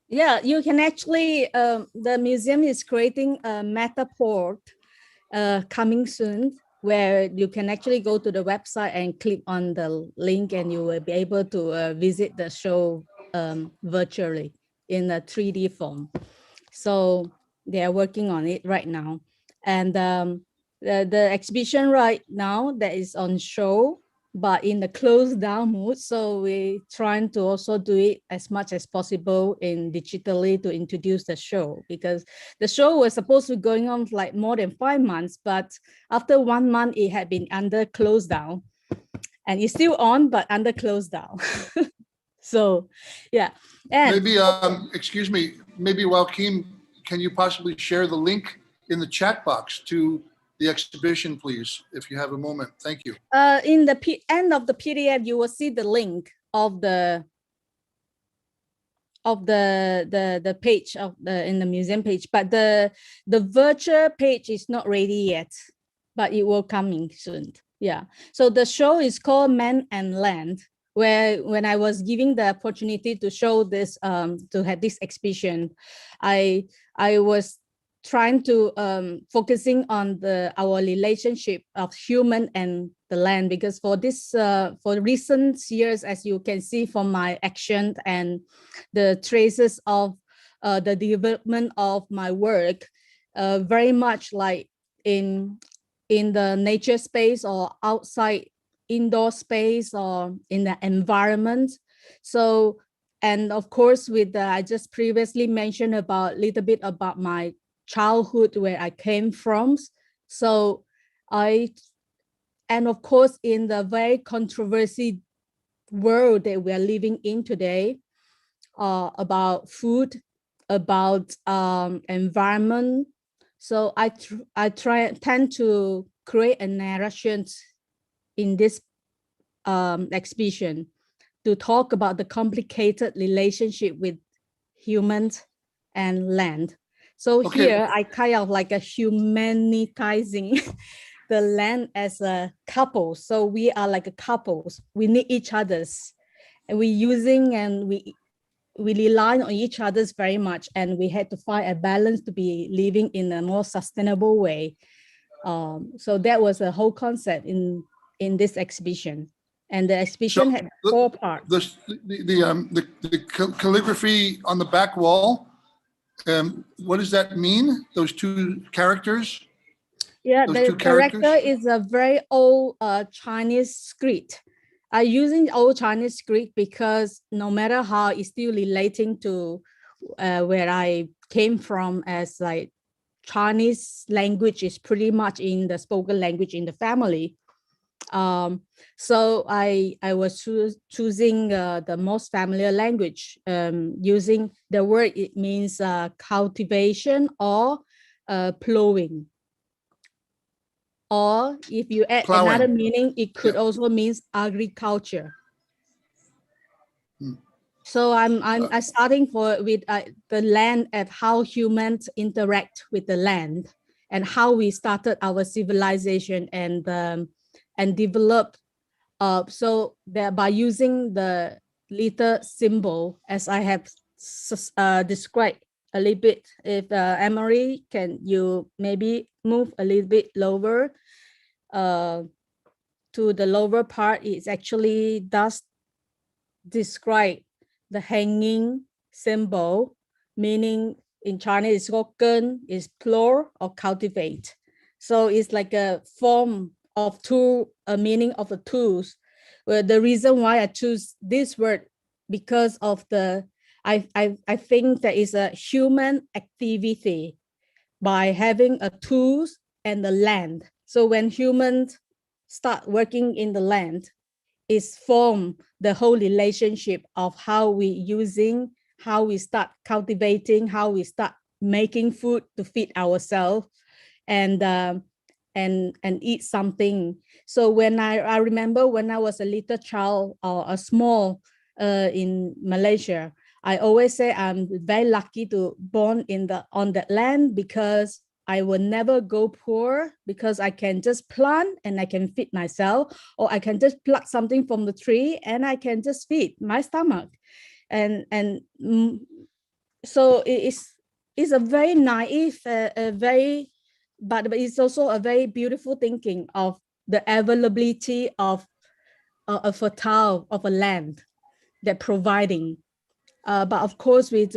Yeah, you can actually, the museum is creating a Matterport coming soon, where you can actually go to the website and click on the link, and you will be able to visit the show virtually in a 3D form. So they are working on it right now. And the exhibition right now that is on show, but in the closed down mode. So we're trying to also do it as much as possible in digitally to introduce the show, because the show was supposed to be going on like more than 5 months, but after 1 month, it had been under closed down, and it's still on, but under closed down. So, yeah. And maybe, excuse me, maybe Joaquin, can you possibly share the link in the chat box to the exhibition, please, if you have a moment? Thank you. In the end of the PDF, you will see the link of the page of in the museum page, but the virtual page is not ready yet, but it will coming soon. Yeah. So the show is called Man and Land, where when I was giving the opportunity to show this, to have this exhibition, I was trying to focusing on our relationship of human and the land, because for this for recent years, as you can see from my action and the traces of the development of my work, very much like in the nature space or outside indoor space or in the environment. So, and of course, with I just previously mentioned about little bit about my childhood, where I came from. So and of course, in the very controversy world that we are living in today, about food, about environment. So I tend to create a narration in this exhibition to talk about the complicated relationship with humans and land. So Okay. here I kind of like a humanitizing the land as a couple. So we are like a couples. We need each other's, and we using and we rely on each other's very much. And we had to find a balance to be living in a more sustainable way. So that was a whole concept in this exhibition. And the exhibition had 4 parts. The calligraphy on the back wall, what does that mean? Those 2 characters? Yeah, Those the 2 characters? character is a very old Chinese script. I'm using old Chinese script because no matter how, it's still relating to where I came from, as like Chinese language is pretty much in the spoken language in the family. So I was choosing the most familiar language, using the word, it means cultivation or plowing. Or if you add Plowing. another meaning, it could also mean agriculture. So I'm starting with the land and how humans interact with the land, and how we started our civilization and developed. So that by using the little symbol, as I have described a little bit. If Emery, can you maybe move a little bit lower to the lower part? It actually does describe the hanging symbol, meaning in Chinese, "ken" is plural or cultivate. So it's like a form of tool, a meaning of the tools. Well, the reason why I choose this word, because of the, I think that is a human activity by having a tools and the land. So when humans start working in the land, is form the whole relationship of how we using, how we start cultivating, how we start making food to feed ourselves, and eat something. So when I remember when I was a little child or a small in Malaysia, I always say I'm very lucky to born on that land, because I will never go poor, because I can just plant and I can feed myself, or I can just pluck something from the tree and I can just feed my stomach. And so it's a very naive, but it's also a very beautiful thinking of the availability of a fertile of a land that providing. But of course, with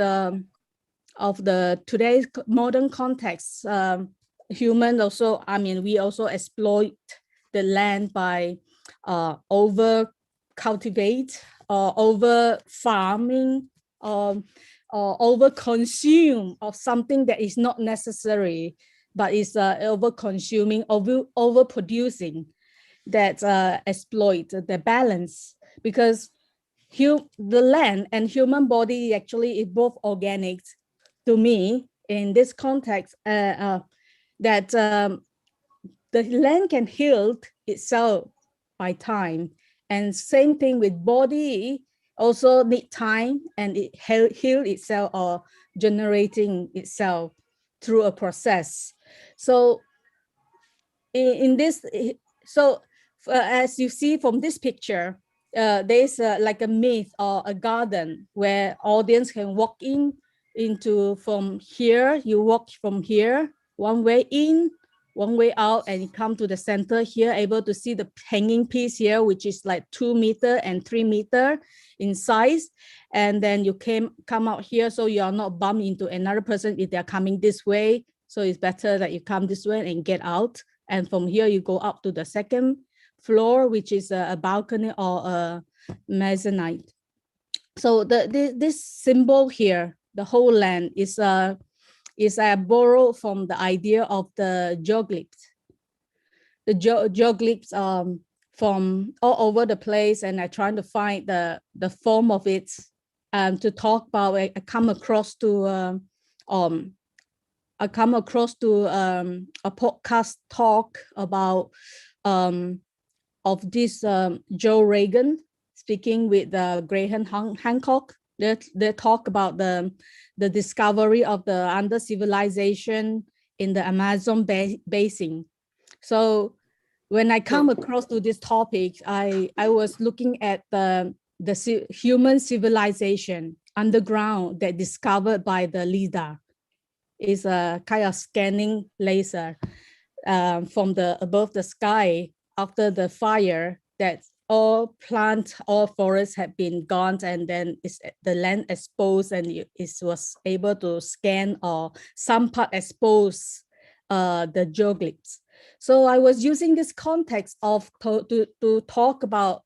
of the today's modern context, human also, I mean, we also exploit the land by over cultivate or over farming, or over consume of something that is not necessary, but is over consuming, over producing, that exploit the balance. Because the land and human body actually is both organic to me in this context, that the land can heal itself by time, and same thing with body also need time, and it heal itself or generating itself through a process. So in this, so as you see from this picture, there's like a myth or a garden where audience can walk into from here. You walk from here, one way in, one way out, and you come to the center here, able to see the hanging piece here, which is like 2 meter and 3 meter in size. And then you come out here, so you are not bumped into another person if they're coming this way. So it's better that you come this way and get out. And from here, you go up to the second floor, which is a balcony or a mezzanine. So this symbol here, the whole land, is borrowed from the idea of the geoglyphs. The geoglyphs from all over the place, and I'm trying to find the form of it to talk about. I come across to a podcast talk about of this Joe Reagan speaking with Graham Hancock. They talk about the discovery of the under civilization in the Amazon basin. So when I come across to this topic, I was looking at the human civilization underground that discovered by the LIDAR. Is a kind of scanning laser from above the sky after the fire, that all plants, all forests have been gone, and then the land exposed, and it was able to scan or some part expose the geoglyphs. So I was using this context of to talk about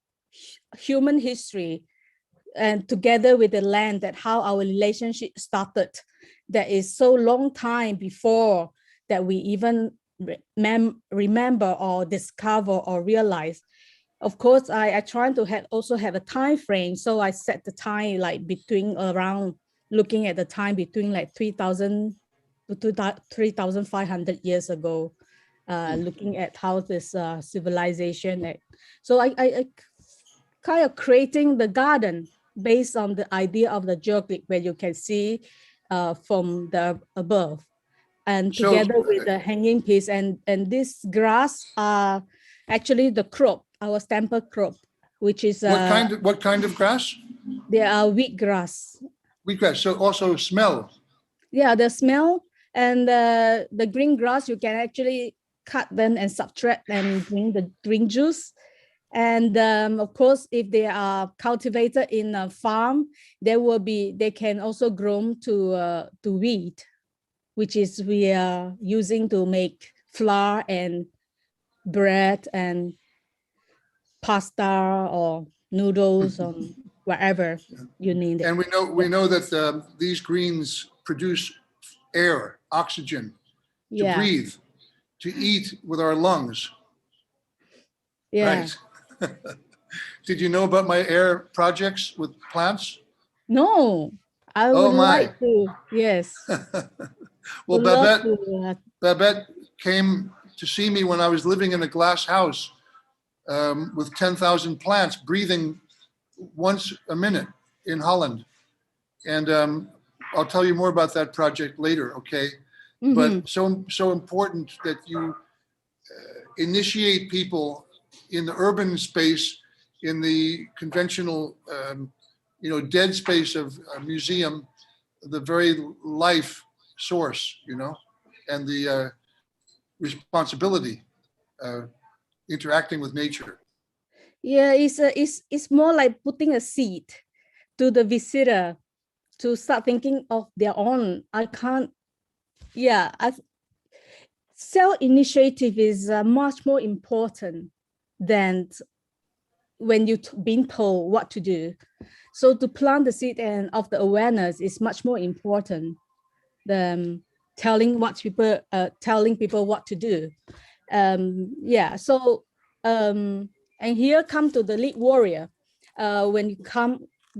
human history, and together with the land, that how our relationship started. That is so long time before that we even remember or discover or realize. Of course, I try to also have a time frame. So I set the time like between around, looking at the time between like 3,000 to 3,500 years ago, looking at how this civilization. So I kind of creating the garden based on the idea of the geoglyph, where you can see from the above, and together with the hanging piece, and this grass are actually the crop, our temple crop, which is what kind of grass? They are wheatgrass. Wheatgrass. So also smell. Yeah, the smell, and the green grass, you can actually cut them and subtract and drink juice. And of course, if they are cultivated in a farm, they can also grow to wheat, which is we are using to make flour and bread and pasta or noodles or whatever you need. And we know that these greens produce air, oxygen to breathe, to eat with our lungs. Yeah. Right. Did you know about my air projects with plants? No, I Oh would my. like to, yes. Well, Would love Babette, to, Babette came to see me when I was living in a glass house with 10,000 plants breathing once a minute in Holland. And I'll tell you more about that project later, okay? Mhm. But so important that you initiate people in the urban space, in the conventional, dead space of a museum, the very life source, and the responsibility interacting with nature. Yeah, it's more like putting a seed to the visitor to start thinking of their own. I can't, yeah, self-initiative is much more important than when you've been told what to do. So to plant the seed and of the awareness is much more important than telling people what to do. Yeah, so and here come to the lead warrior. When you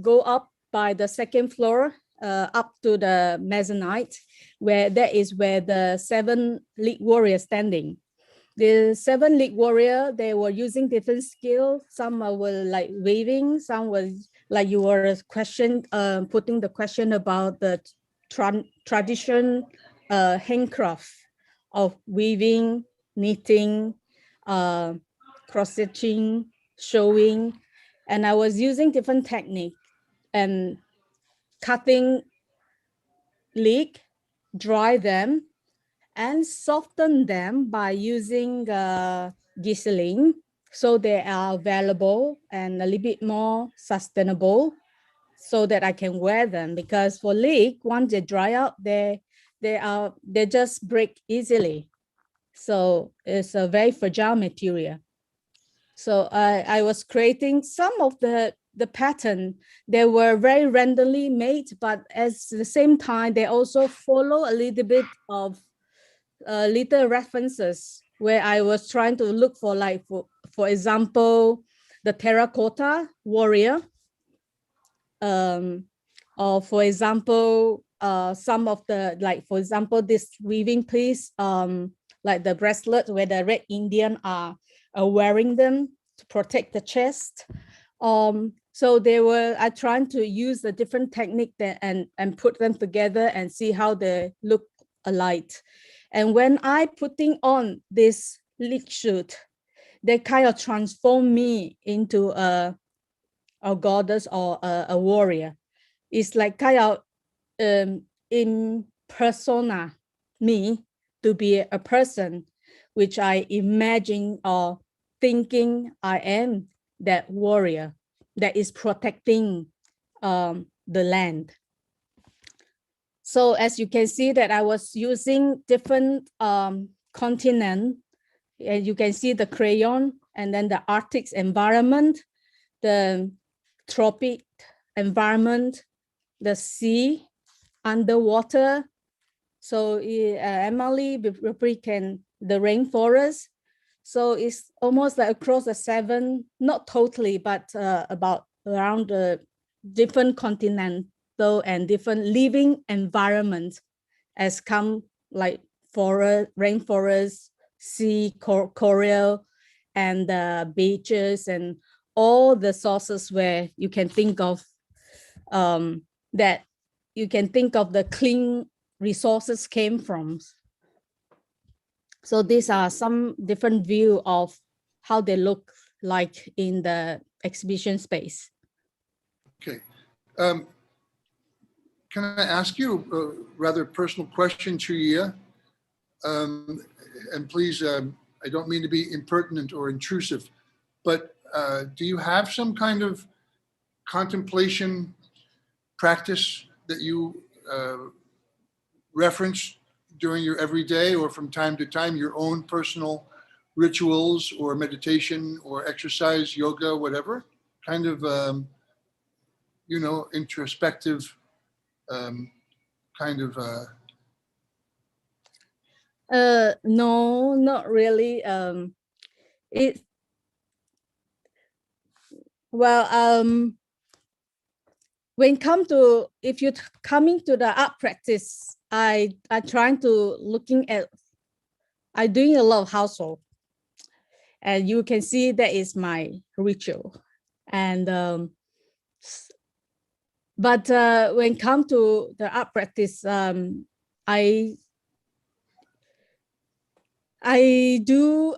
go up by the second floor, up to the mezzanine, where the 7 lead warriors standing. The 7 lead warrior, they were using different skills. Some were like waving, some was like you were putting the question about the tradition handcraft of weaving, knitting, cross-stitching, sewing, and I was using different technique and cutting leek, dry them, and soften them by using glycerin, so they are valuable and a little bit more sustainable, so that I can wear them. Because for leek, once they dry out, they just break easily. So it's a very fragile material. So I was creating some of the pattern. They were very randomly made, but at the same time, they also follow a little bit of little references where I was trying to look for, like, for example, the terracotta warrior, or for example, some of the, like, for example, this weaving piece, like the bracelet where the Red Indian are wearing them to protect the chest. So I trying to use the different technique and put them together and see how they look alike. And when I putting on this leek suit, they kind of transform me into a goddess or a warrior. It's like kind of in persona me to be a person which I imagine or thinking I am that warrior that is protecting the land. So as you can see that I was using different continent, and you can see the crayon and then the Arctic environment, the tropic environment, the sea, underwater. So Emily represent the rainforest. So it's almost like across the 7, not totally, but about around the different continental and different living environments as come, like forest, rainforest, sea, coral, and beaches, and all the sources where you can think of that you can think of the clean resources came from. So these are some different view of how they look like in the exhibition space. Okay. Can I ask you a rather personal question, Chuyia? And please, I don't mean to be impertinent or intrusive, but do you have some kind of contemplation practice that you reference during your everyday, or from time to time, your own personal rituals or meditation or exercise, yoga, whatever kind of, introspective kind of, No, not really. Well, when if you're coming to the art practice, I trying to looking at, I doing a lot of household, and you can see that is my ritual. And but when come to the art practice, I do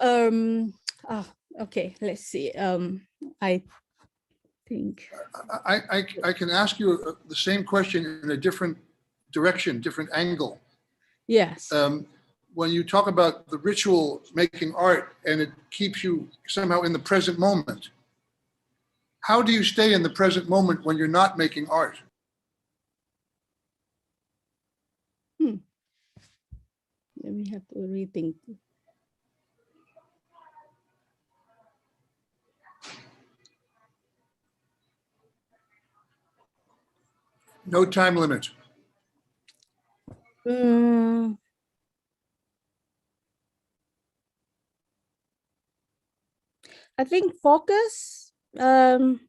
okay, let's see. I think I can ask you the same question in a different direction, different angle. yes. When you talk about the ritual making art and it keeps you somehow in the present moment, how do you stay in the present moment when you're not making art? Let me have to rethink. No time limit. I think focus of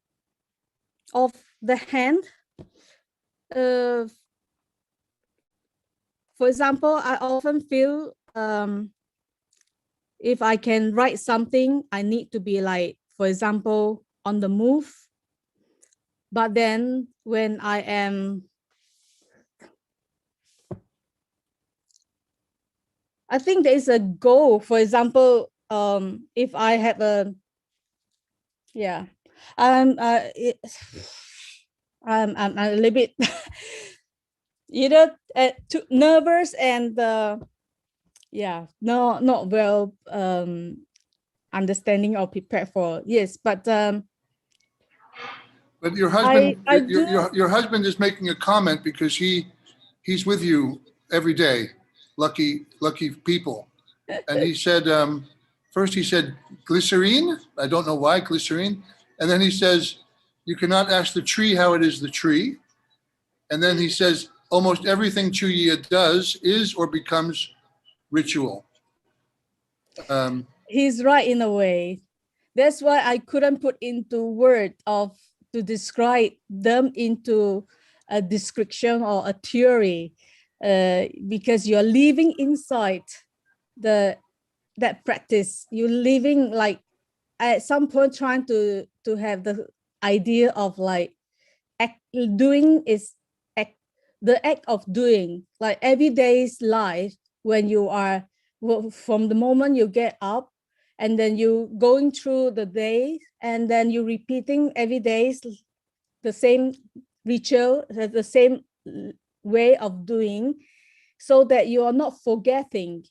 the hand. For example, I often feel if I can write something, I need to be like, for example, on the move. But then when I am, I think there is a goal. For example, if I have a, yeah, I'm a little bit either too nervous and yeah, no, not well understanding or prepared for. Yes, but your husband, I your husband is making a comment because he's with you every day. Lucky people. And he said, first he said glycerine. I don't know why glycerine. And then he says, you cannot ask the tree how it is the tree. And then he says, almost everything Chuyia does is or becomes ritual. He's right in a way. That's why I couldn't put into word to describe them into a description or a theory, because you're living inside that practice. You're living like at some point trying to have the idea of like doing is the act of doing, like everyday's life, when you are, from the moment you get up and then you going through the day and then you repeating every day the same ritual, the same way of doing, so that you are not forgetting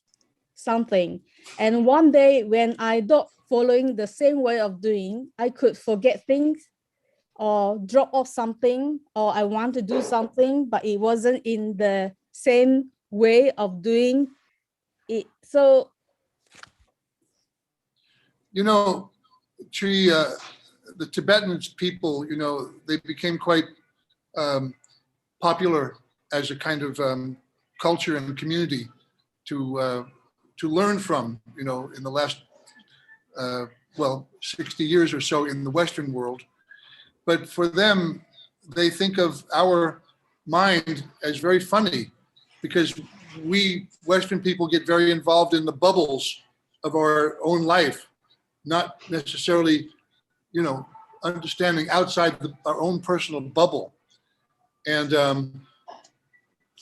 something. And one day when I don't following the same way of doing, I could forget things or drop off something, or I want to do something, but it wasn't in the same way of doing it. So, You know, Chuyia, the Tibetan people, you know, they became quite popular as a kind of culture and community to learn from, you know, in the last, 60 years or so in the Western world. But for them, they think of our mind as very funny because we Western people get very involved in the bubbles of our own life, not necessarily, you know, understanding outside our own personal bubble. And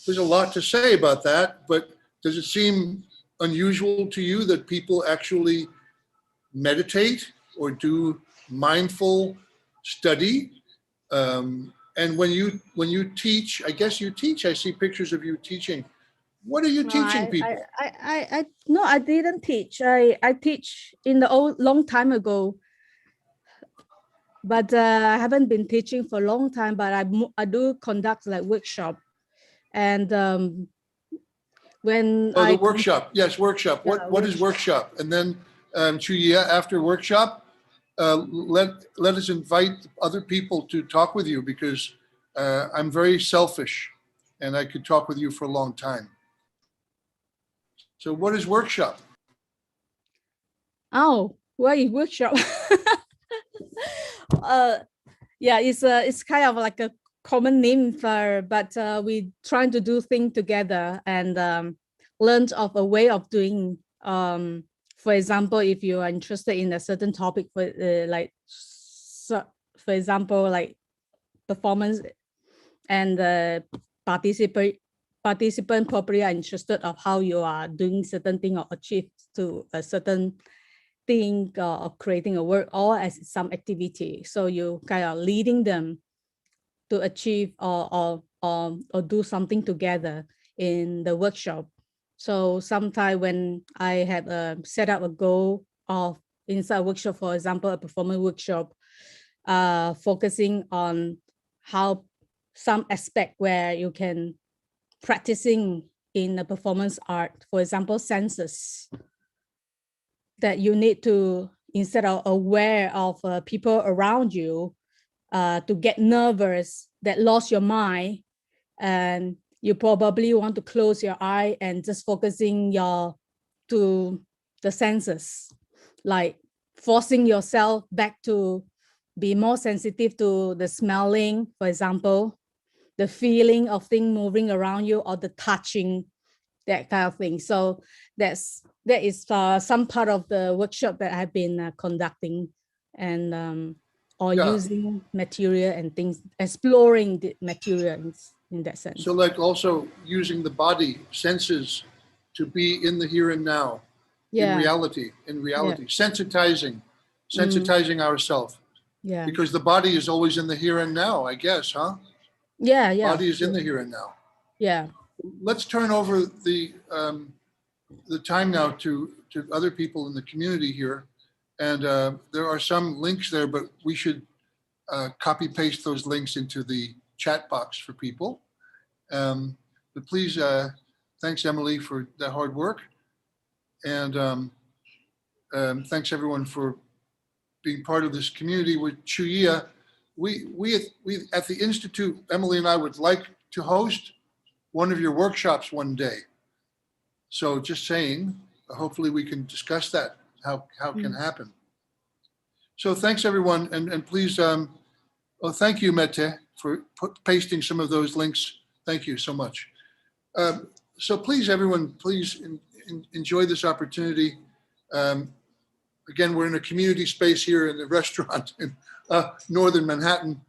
there's a lot to say about that, but does it seem unusual to you that people actually meditate or do mindful study? And when you teach, I guess you teach, I see pictures of you teaching. What are you teaching people? No, I didn't teach. I teach in the long time ago, but I haven't been teaching for a long time. But I do conduct like workshop, and when the workshop, yes, workshop. What is workshop? And then Chuyia, after workshop, let us invite other people to talk with you because I'm very selfish, and I could talk with you for a long time. So what is workshop? Oh, what is workshop? Yeah, it's kind of like a common name for, but we trying to do things together and learn of a way of doing. For example, if you are interested in a certain topic, for for example, like performance, and the participant probably are interested of how you are doing certain thing or achieve to a certain thing or creating a work or as some activity. So you kind of leading them to achieve or do something together in the workshop. So sometimes when I have set up a goal of inside a workshop, for example, a performance workshop, focusing on how some aspect where you can practicing in the performance art, for example, senses, that you need to, instead of aware of people around you, to get nervous, that lost your mind, and you probably want to close your eye and just focusing to the senses, like forcing yourself back to be more sensitive to the smelling, for example, the feeling of things moving around you, or the touching, that kind of thing. So that is some part of the workshop that I've been conducting, and or Yeah. using material and things, exploring the materials in that sense. So like also using the body senses to be in the here and now, in reality, sensitizing ourselves, Yeah. because the body is always in the here and now, I guess, huh? Yeah. Body is in the here and now. Yeah. Let's turn over the time now to other people in the community here. And there are some links there, but we should copy paste those links into the chat box for people. But please, thanks Emily for that hard work. And thanks everyone for being part of this community with Chuyia. We at the Institute, Emily and I would like to host one of your workshops one day. So just saying, hopefully we can discuss that, how it can happen. So thanks everyone, and please, thank you Mette for pasting some of those links. Thank you so much. So please everyone, please enjoy this opportunity. Again, we're in a community space here in the restaurant in Northern Manhattan.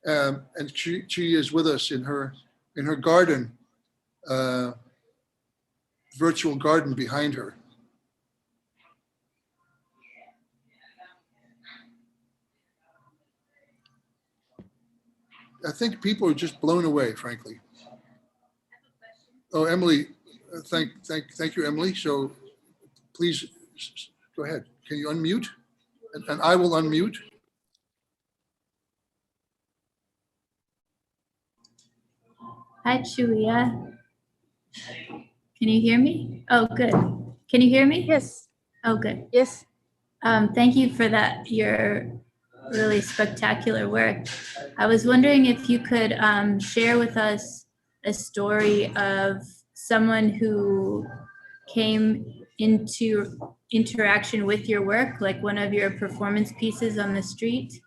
And Chuyia is with us in her garden, virtual garden behind her. I think people are just blown away, frankly. Oh, Emily, thank you, Emily. So please go ahead. Can you unmute? And I will unmute. Hi, Chuyia. Can you hear me? Oh, good. Can you hear me? Yes. Oh, good. Yes. Thank you for that, your really spectacular work. I was wondering if you could share with us a story of someone who came into interaction with your work, like one of your performance pieces on the street.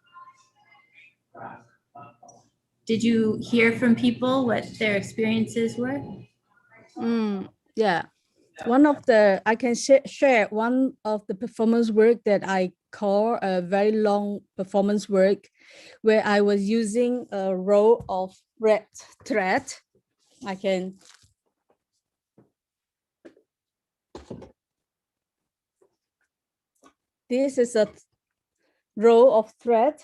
Did you hear from people what their experiences were? Yeah. I can share one of the performance work that I call a very long performance work, where I was using a roll of red thread. This is a roll of thread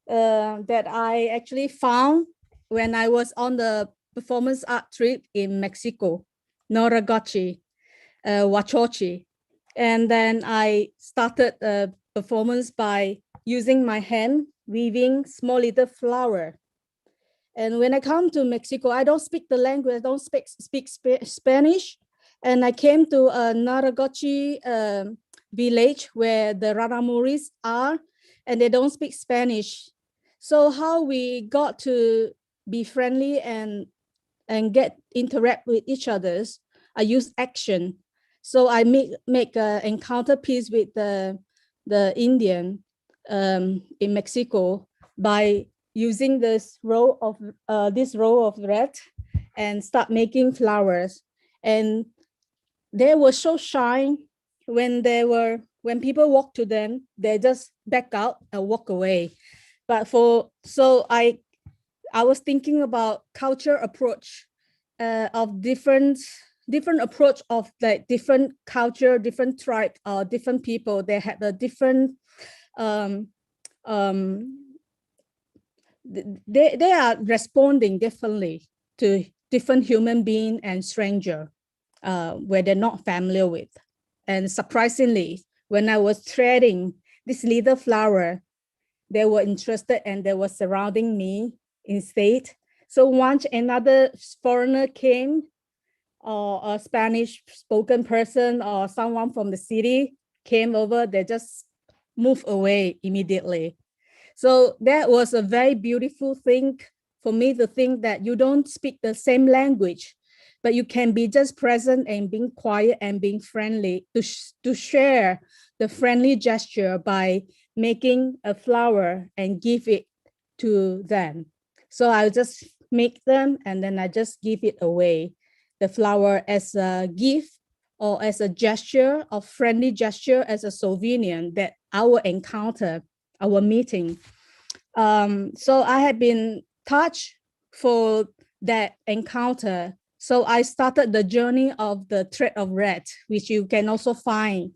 that I actually found when I was on the performance art trip in Mexico, Naragochi, Huachochi. And then I started a performance by using my hand, weaving small little flower. And when I come to Mexico, I don't speak the language, I don't speak Spanish. And I came to a Naragochi village where the Raramuris are, and they don't speak Spanish. So how we got to be friendly and interact with each other, I use action. So I make an encounter piece with the Indian in Mexico by using this row of red and start making flowers. And they were so shy when people walk to them, they just back out and walk away. But so I was thinking about culture approach of different approach of like different culture, different tribe, or different people. They had a different they are responding differently to different human being and stranger where they're not familiar with. And surprisingly, when I was trading this little flower, they were interested and they were surrounding me instead. So once another foreigner came, or a Spanish spoken person or someone from the city came over, they just moved away immediately. So that was a very beautiful thing for me to think that you don't speak the same language, but you can be just present and being quiet and being friendly to share the friendly gesture by making a flower and give it to them. So I just make them and then I just give it away, the flower, as a gift or as a gesture of friendly gesture, as a souvenir that our encounter, our meeting. So I have been touched for that encounter. So I started the journey of the thread of red, which you can also find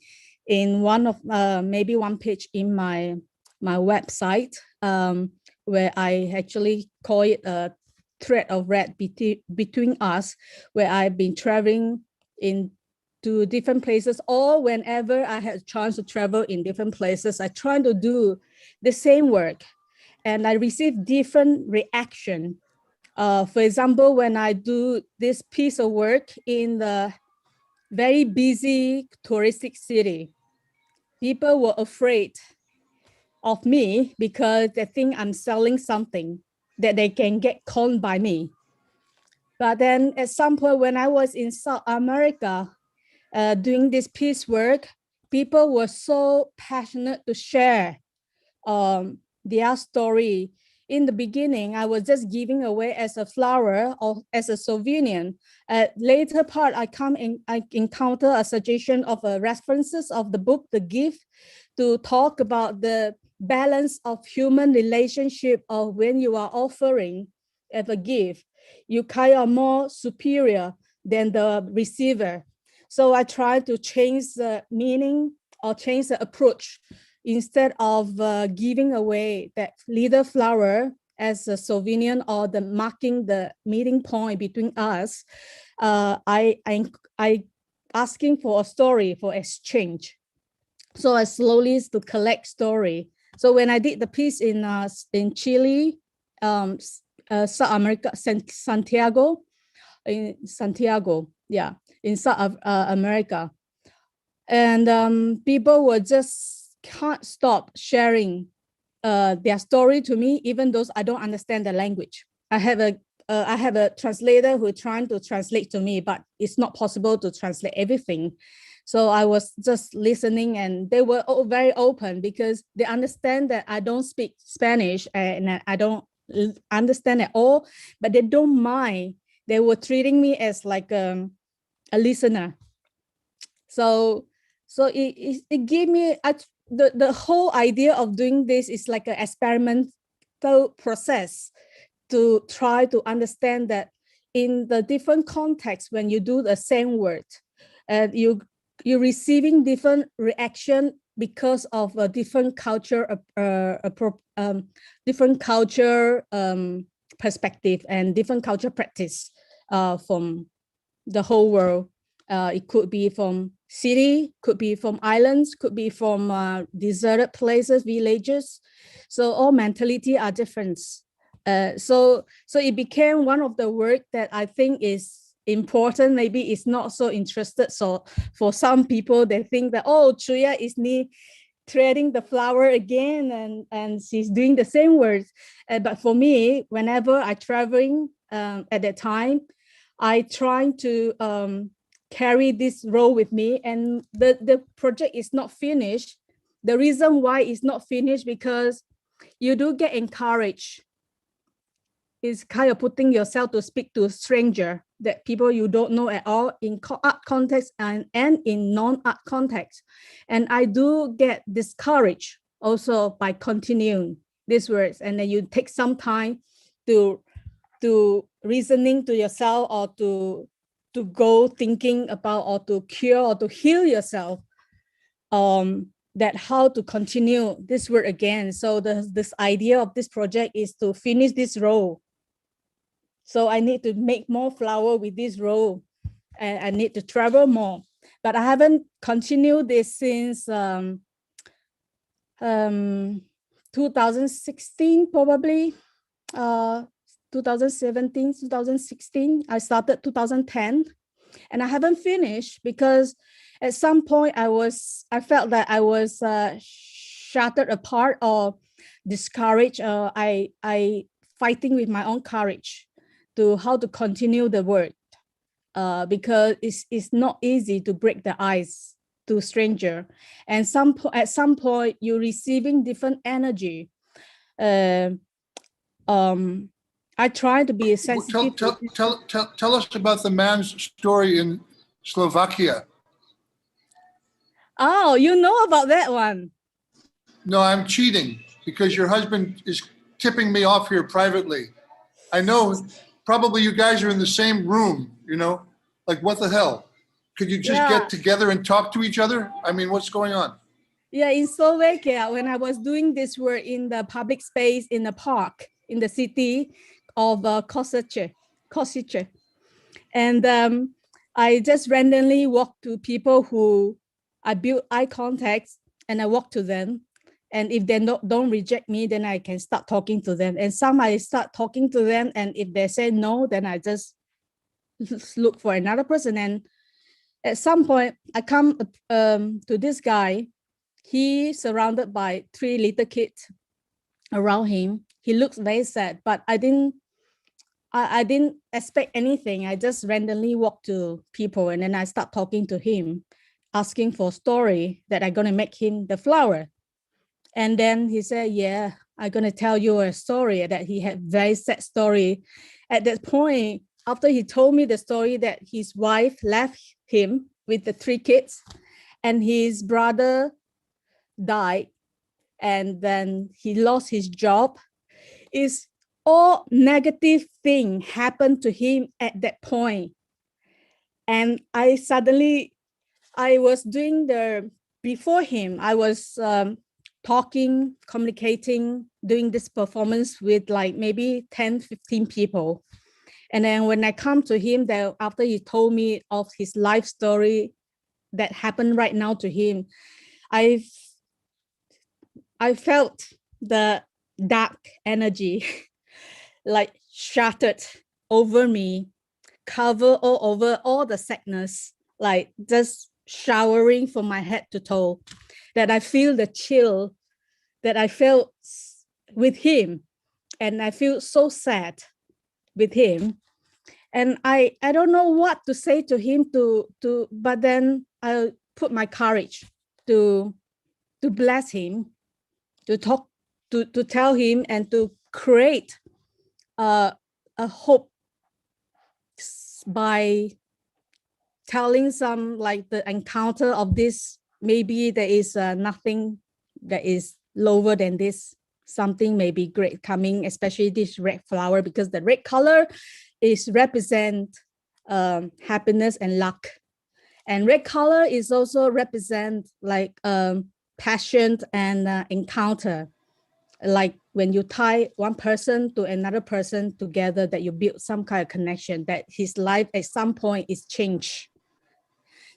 in one of maybe one page in my website, where I actually call it a thread of red between us, where I've been traveling to different places, or whenever I had a chance to travel in different places, I try to do the same work, and I receive different reaction. For example, when I do this piece of work in the very busy touristic city, people were afraid of me because they think I'm selling something that they can get conned by me. But then at some point when I was in South America doing this piece work, people were so passionate to share their story. In the beginning, I was just giving away as a flower or as a souvenir. Later part, I encounter a suggestion of references of the book, The Gift, to talk about the balance of human relationship of when you are offering as a gift. You kind of more superior than the receiver. So I try to change the meaning or change the approach. Instead of giving away that little flower as a souvenir or the marking the meeting point between us, I asking for a story for exchange. So I slowly to collect story. So when I did the piece in Chile, South America, Santiago, in South America, and people were just can't stop sharing their story to me, even though I don't understand the language. I have a translator who trying to translate to me, but it's not possible to translate everything. So I was just listening, and they were all very open because they understand that I don't speak Spanish and I don't understand at all, but they don't mind. They were treating me as like a listener. So it gave me the whole idea of doing this is like an experimental process to try to understand that in the different contexts, when you do the same word, you're receiving different reaction because of a different culture, different culture perspective and different culture practice from the whole world. It could be from city, could be from islands, could be from deserted places, villages. So all mentality are different. So it became one of the work that I think is important. Maybe it's not so interested. So for some people, they think that, oh, Chuyia is threading the flower again, and she's doing the same words. But for me, whenever I traveling at that time, I try to carry this role with me, and the project is not finished. The reason why it's not finished because you do get encouraged is kind of putting yourself to speak to a stranger, that people you don't know at all, in art context and in non-art context. And I do get discouraged also by continuing these words. And then you take some time to reasoning to yourself, or to go thinking about, or to cure or to heal yourself, that how to continue this word again. So this idea of this project is to finish this row. So I need to make more flower with this row, and I need to travel more. But I haven't continued this since 2016, probably 2017, 2016. I started 2010, and I haven't finished because at some point I felt that I was shattered apart or discouraged. I fighting with my own courage to how to continue the work, because it's not easy to break the ice to stranger, and at some point you're receiving different energy. I try to be sensitive. Tell us about the man's story in Slovakia. Oh, you know about that one? No, I'm cheating because your husband is tipping me off here privately. I know probably you guys are in the same room, you know, like what the hell? Could you just get together and talk to each other? I mean, what's going on? Yeah, in Slovakia, when I was doing this work in the public space, in the park, in the city of Kosice. And I just randomly walked to people who I built eye contact, and I walk to them. And if they don't reject me, then I can start talking to them. And some I start talking to them, and if they say no, then I just look for another person. And at some point, I come to this guy. He's surrounded by 3 little kids around him. He looks very sad, but I didn't expect anything. I just randomly walk to people, and then I start talking to him, asking for a story that I'm gonna make him the flower. And then he said, yeah, I'm gonna tell you a story, that he had very sad story. At that point, after he told me the story that his wife left him with the 3 kids, and his brother died, and then he lost his job. It's all negative thing happened to him at that point. And I was doing before him, I was talking, communicating, doing this performance with like maybe 10, 15 people. And then when I come to him, that after he told me of his life story that happened right now to him, I felt the dark energy like shattered over me, cover all over all the sadness, like just showering from my head to toe, that I feel the chill that I felt with him. And I feel so sad with him. And I don't know what to say to him but then I put my courage to bless him, to talk, to tell him, and to create a hope by telling some like the encounter of this. Maybe there is nothing that is lower than this. Something may be great coming, especially this red flower, because the red color is represent happiness and luck. And red color is also represent like passion and encounter. Like when you tie one person to another person together, that you build some kind of connection, that his life at some point is changed.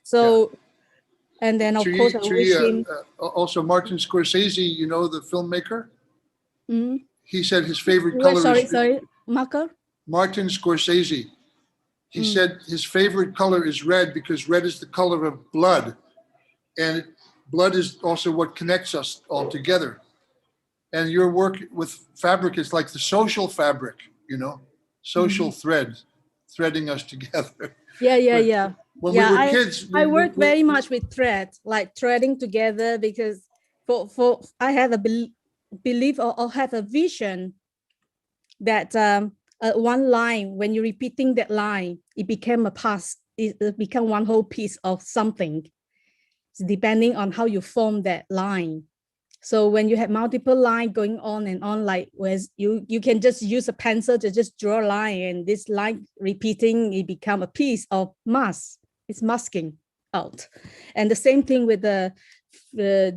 So, and then of course I wish him. Also, Martin Scorsese, you know, the filmmaker. Mm-hmm. He said his favorite color Sorry, Marco? Martin Scorsese. He said his favorite color is red because red is the color of blood. And blood is also what connects us all together. And your work with fabric is like the social fabric, you know, social thread, threading us together. Yeah. When we were kids, I work very much with thread, like threading together, because I have a belief or have a vision that one line, when you're repeating that line, it became a pass, it become one whole piece of something, depending on how you form that line. So when you have multiple lines going on and on, like whereas you can just use a pencil to just draw a line, and this line repeating, it become a piece of mask. It's masking out. And the same thing with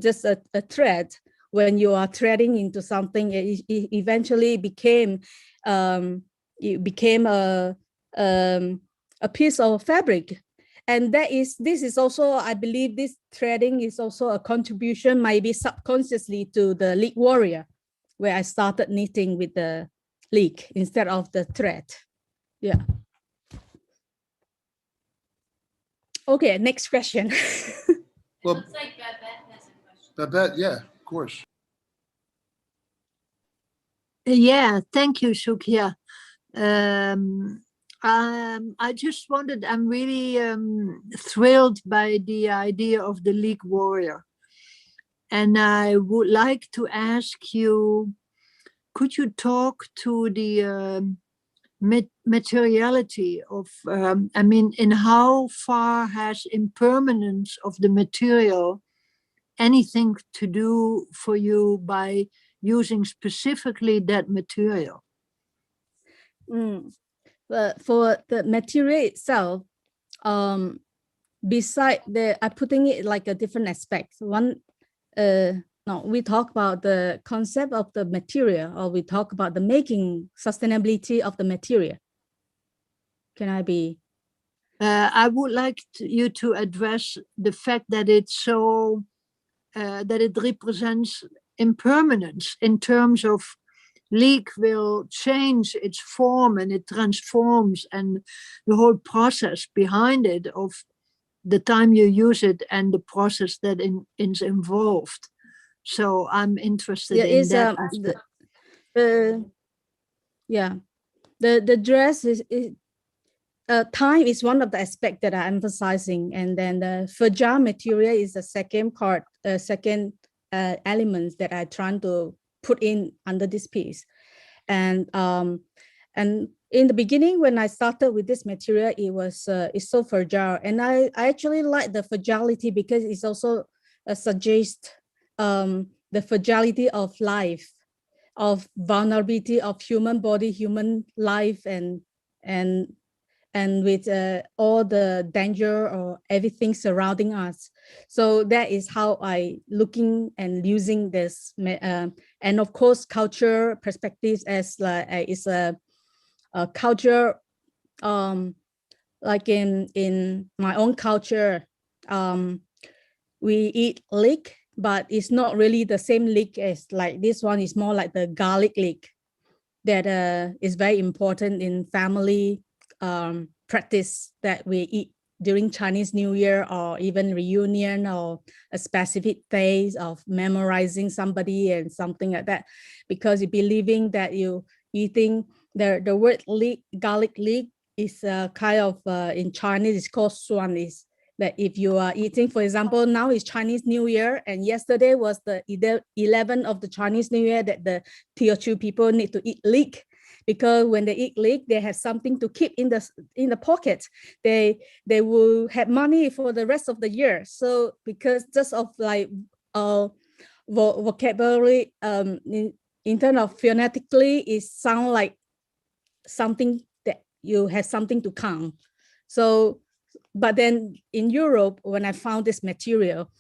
just a thread. When you are threading into something, it eventually became a piece of fabric. And this is also, I believe this threading is also a contribution, maybe subconsciously, to the leek warrior, where I started knitting with the leek instead of the thread. Yeah. Okay, next question. Well, Looks like Babette has a question. Babette, yeah, of course. Yeah, thank you, Chuyia. I just wanted, I'm really thrilled by the idea of the League Warrior. And I would like to ask you, could you talk to the materiality of, I mean, in how far has impermanence of the material anything to do for you by using specifically that material? But for the material itself, beside I'm putting it like a different aspect. One, no, we talk about the concept of the material, or we talk about the making sustainability of the material. Can I be? I would like you to address the fact that it's so, that it represents impermanence in terms of leek will change its form and it transforms, and the whole process behind it of the time you use it and the process that is involved. So I'm interested in that aspect. The dress is time is one of the aspects that I'm emphasizing, and then the fragile material is the second part, second elements that I try to put in under this piece. And in the beginning, when I started with this material, it's so fragile, and I actually like the fragility because it's also suggests the fragility of life, of vulnerability of human body, human life, and with all the danger or everything surrounding us. So that is how I looking and using this, and of course culture perspectives as is a culture, like in my own culture, we eat leek, but it's not really the same leek as like this one. Is more like the garlic leek that is very important in family practice that we eat during Chinese New Year, or even reunion, or a specific days of memorizing somebody and something like that, because you believing that you eating the word leek, garlic leek, is kind of in Chinese it's called suan, is that if you are eating, for example, now is Chinese New Year, and yesterday was the 11th of the Chinese New Year, that the Teochew people need to eat leek, because when they eat leek, they have something to keep in the pocket. They will have money for the rest of the year. So because just of like vocabulary, in terms of phonetically, it sound like something that you have something to count. So, but then in Europe, when I found this material,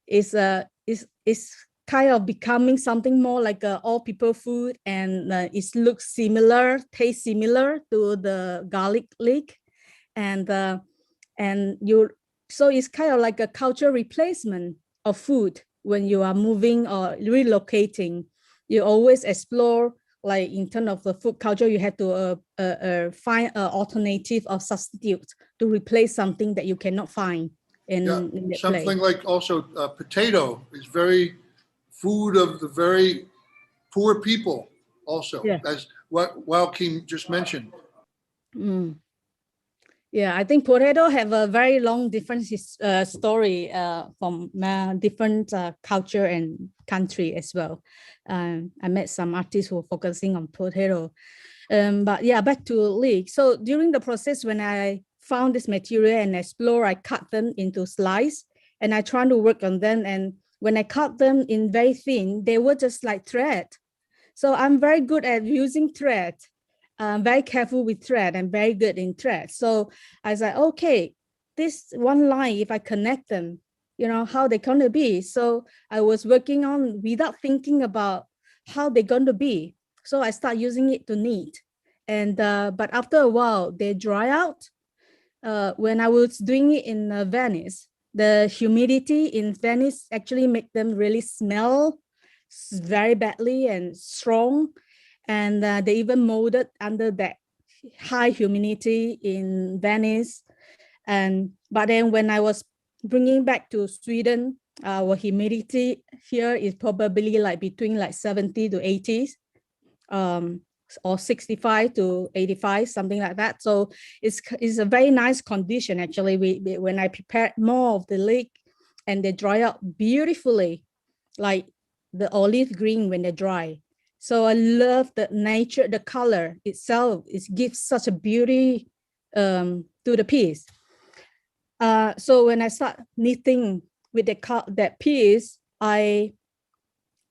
it's kind of becoming something more like all people food, and it looks similar, tastes similar to the garlic leek, and so it's kind of like a cultural replacement of food. When you are moving or relocating, you always explore, like in terms of the food culture, you have to find an alternative or substitute to replace something that you cannot find in that something place. like also potato is very food of the very poor people also, as what Joaquin just mentioned. Yeah, I think potato have a very long different story from different culture and country as well. I met some artists who are focusing on potato. But yeah, back to leek. So during the process, when I found this material and explore, I cut them into slices and I try to work on them. And when I cut them in very thin, they were just like thread. So I'm very good at using thread. I'm very careful with thread and very good in thread. So I said, okay, this one line, if I connect them, you know, how they're going to be. So I was working on without thinking about how they're going to be. So I start using it to knit. And, but after a while, they dry out. When I was doing it in Venice, the humidity in Venice actually make them really smell very badly and strong. And they even molded under that high humidity in Venice. But then when I was bringing back to Sweden, our humidity here is probably like between like 70 to 80s, or 65 to 85, something like that. So it's a very nice condition actually. When I prepared more of the leek and they dry out beautifully, like the olive green when they dry. So I love the nature, the color itself. It gives such a beauty to the piece. So when I start knitting with that piece, I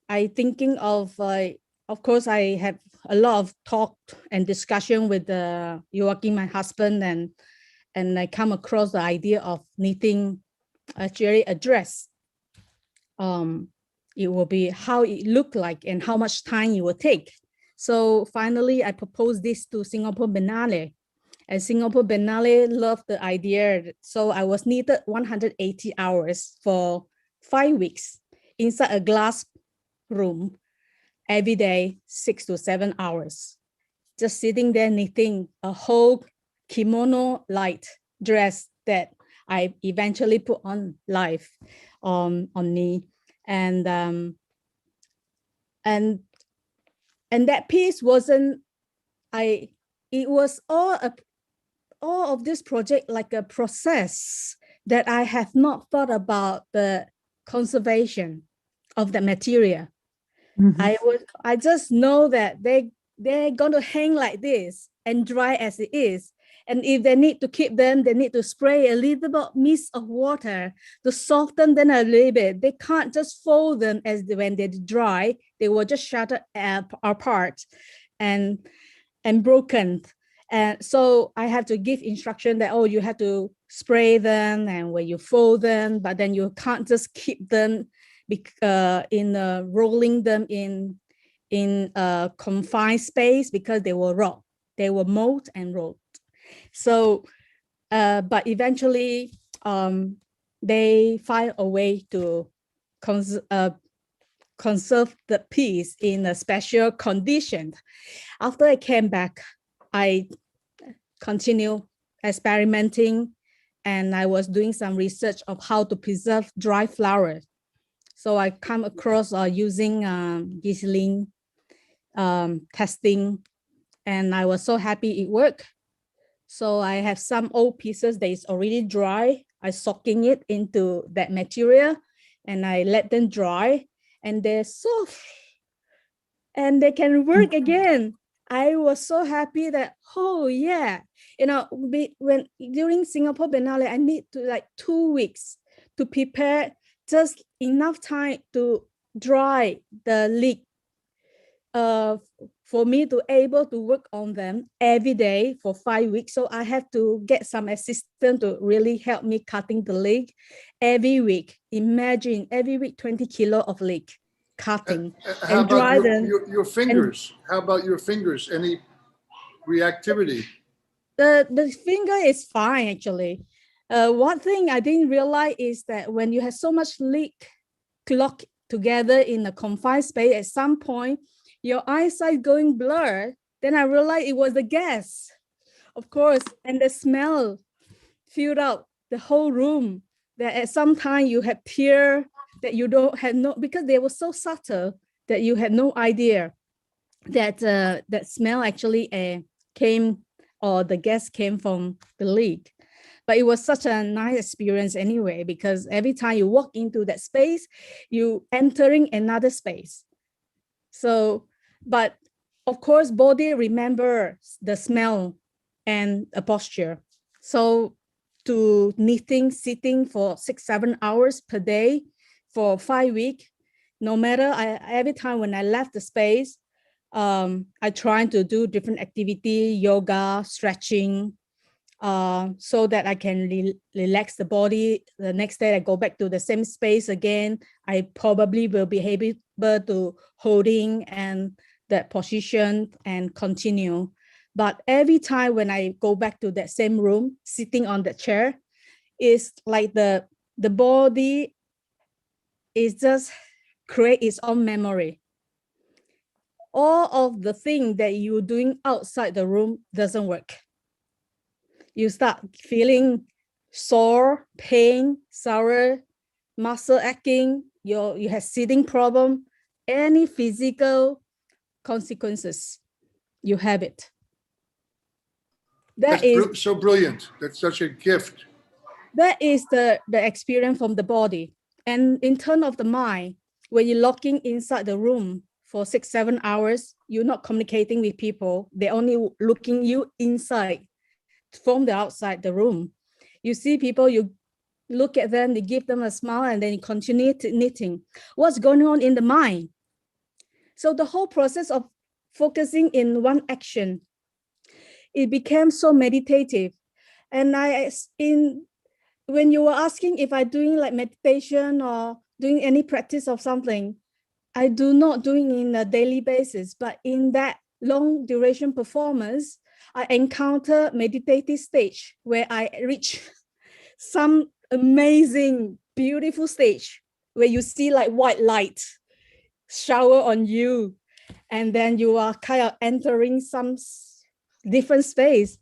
thinking of course, I have a lot of talk and discussion with Joachim, my husband, and I come across the idea of knitting actually a dress. It will be how it look like and how much time it will take. So finally, I proposed this to Singapore Biennale. And Singapore Biennale loved the idea. So I was knitted 180 hours for 5 weeks inside a glass room, every day, 6 to 7 hours. Just sitting there knitting a whole kimono-like dress that I eventually put on live on me. And that piece wasn't, it was all of this project like a process that I have not thought about the conservation of the material. I just know that they're going to hang like this and dry as it is. And if they need to keep them, they need to spray a little bit mist of water to soften them a little bit. They can't just fold them as when they dry. They will just shatter apart and broken. And so I have to give instruction that, oh, you have to spray them and when you fold them, but then you can't just keep them rolling them in a confined space because they will rot. They will mold and rot. So, but eventually they find a way to conserve the piece in a special condition. After I came back, I continue experimenting and I was doing some research of how to preserve dry flowers. So I come across using Giesling testing, and I was so happy it worked. So I have some old pieces that is already dry. I soaking it into that material and I let them dry and they're soft and they can work again. I was so happy that, oh yeah, you know, when during Singapore Biennale, I need to like 2 weeks to prepare just enough time to dry the leek for me to able to work on them every day for 5 weeks. So I have to get some assistant to really help me cutting the leek every week. Imagine every week 20 kilo of leek cutting and dry them. Your fingers? How about your fingers? Any reactivity? The finger is fine actually. One thing I didn't realize is that when you have so much leek clogged together in a confined space, at some point your eyesight going blurred. Then I realized it was the gas, of course, and the smell filled out the whole room. That at some time you had tear that you don't have no, because they were so subtle that you had no idea that that smell actually came, or the gas came from the leek. But it was such a nice experience anyway, because every time you walk into that space, you entering another space. So, but of course, body remembers the smell and a posture. So to knitting, sitting for 6-7 hours per day for 5 weeks, no matter, every time when I left the space, I try to do different activity, yoga, stretching, so that I can relax the body. The next day I go back to the same space again. I probably will be able to holding and that position and continue. But every time when I go back to that same room, sitting on the chair, it's like the body is just create its own memory. All of the things that you're doing outside the room doesn't work. You start feeling sore, pain, sour, muscle aching, you have sitting problem, any physical consequences, you have it. That is so brilliant. That's such a gift. That is the experience from the body. And in terms of the mind, when you're locking inside the room for 6-7 hours, you're not communicating with people. They're only looking you inside from the outside the room. You see people, you look at them, you give them a smile, and then you continue knitting. What's going on in the mind? So the whole process of focusing in one action, it became so meditative. And when you were asking if I'm doing like meditation or doing any practice of something, I do not doing in a daily basis, but in that long duration performance, I encounter meditative stage where I reach some amazing, beautiful stage where you see like white light shower on you, and then you are kind of entering some different space.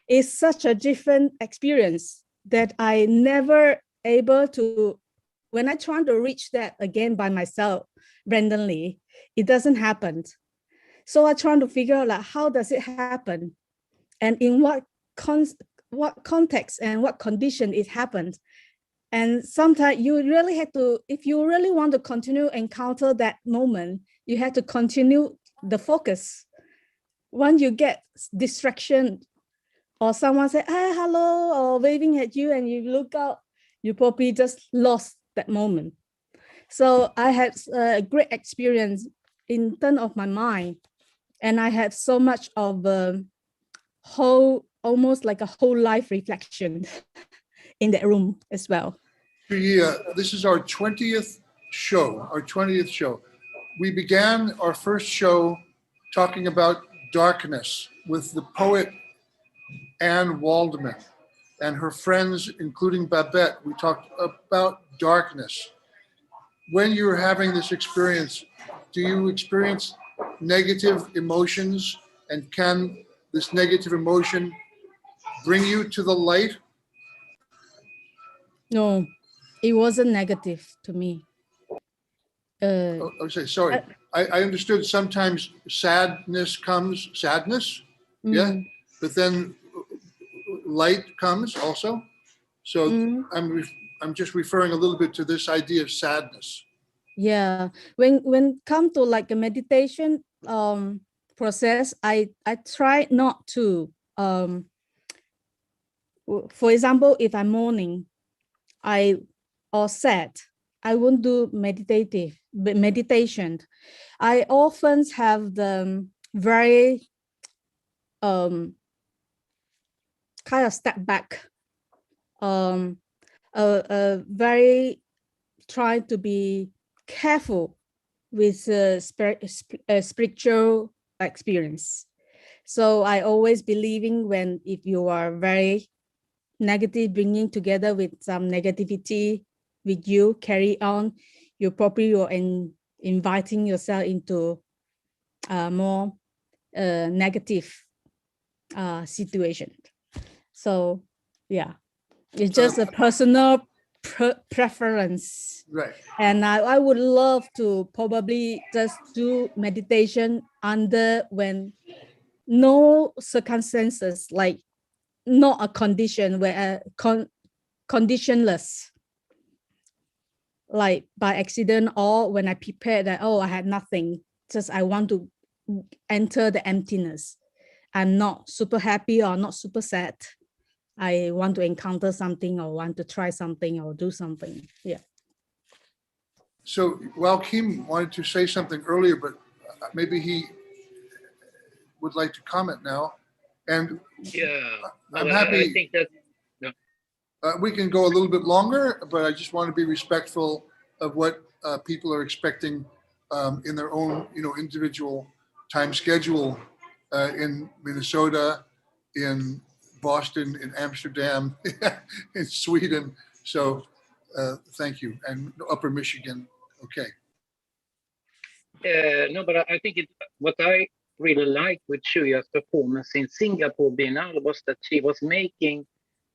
It's such a different experience that I never able to, when I try to reach that again by myself randomly, it doesn't happen. So I try to figure out like, how does it happen? And in what context and what condition it happened. And sometimes you really have to, if you really want to continue encounter that moment, you have to continue the focus. Once you get distraction or someone say, hey, hello, or waving at you and you look out, you probably just lost that moment. So I had a great experience in terms of my mind. And I had so much of almost like a whole life reflection in that room as well. This is our 20th show. We began our first show talking about darkness with the poet Anne Waldman and her friends, including Babette. We talked about darkness. When you're having this experience, do you experience negative emotions, and can this negative emotion bring you to the light? No, it wasn't negative to me. Sorry. I understood sometimes sadness comes, yeah, but then light comes also. So I'm just referring a little bit to this idea of sadness. Yeah, when come to like a meditation process, I try not to. For example, if I'm mourning, or sad, I won't do meditation. I often have the very kind of step back, very try to be careful with spiritual experience. So I always believing if you are very negative, bringing together with some negativity with you, carry on, you probably are inviting yourself into more negative situation. So yeah, it's just a personal preference. Right. And I would love to probably just do meditation when no circumstances, like not a condition where conditionless, like by accident or when I prepared that, oh, I had nothing, just I want to enter the emptiness. I'm not super happy or not super sad. I want to encounter something or want to try something or do something. Yeah. So while Kim wanted to say something earlier, but maybe he would like to comment now. And Yeah, I'm well, I happy. think that We can go a little bit longer, but I just want to be respectful of what people are expecting in their own, individual time schedule in Minnesota, in Boston, in Amsterdam, in Sweden. So thank you. And Upper Michigan. Okay. no, but I think what I really liked with Chuyia's performance in Singapore Biennale was that she was making,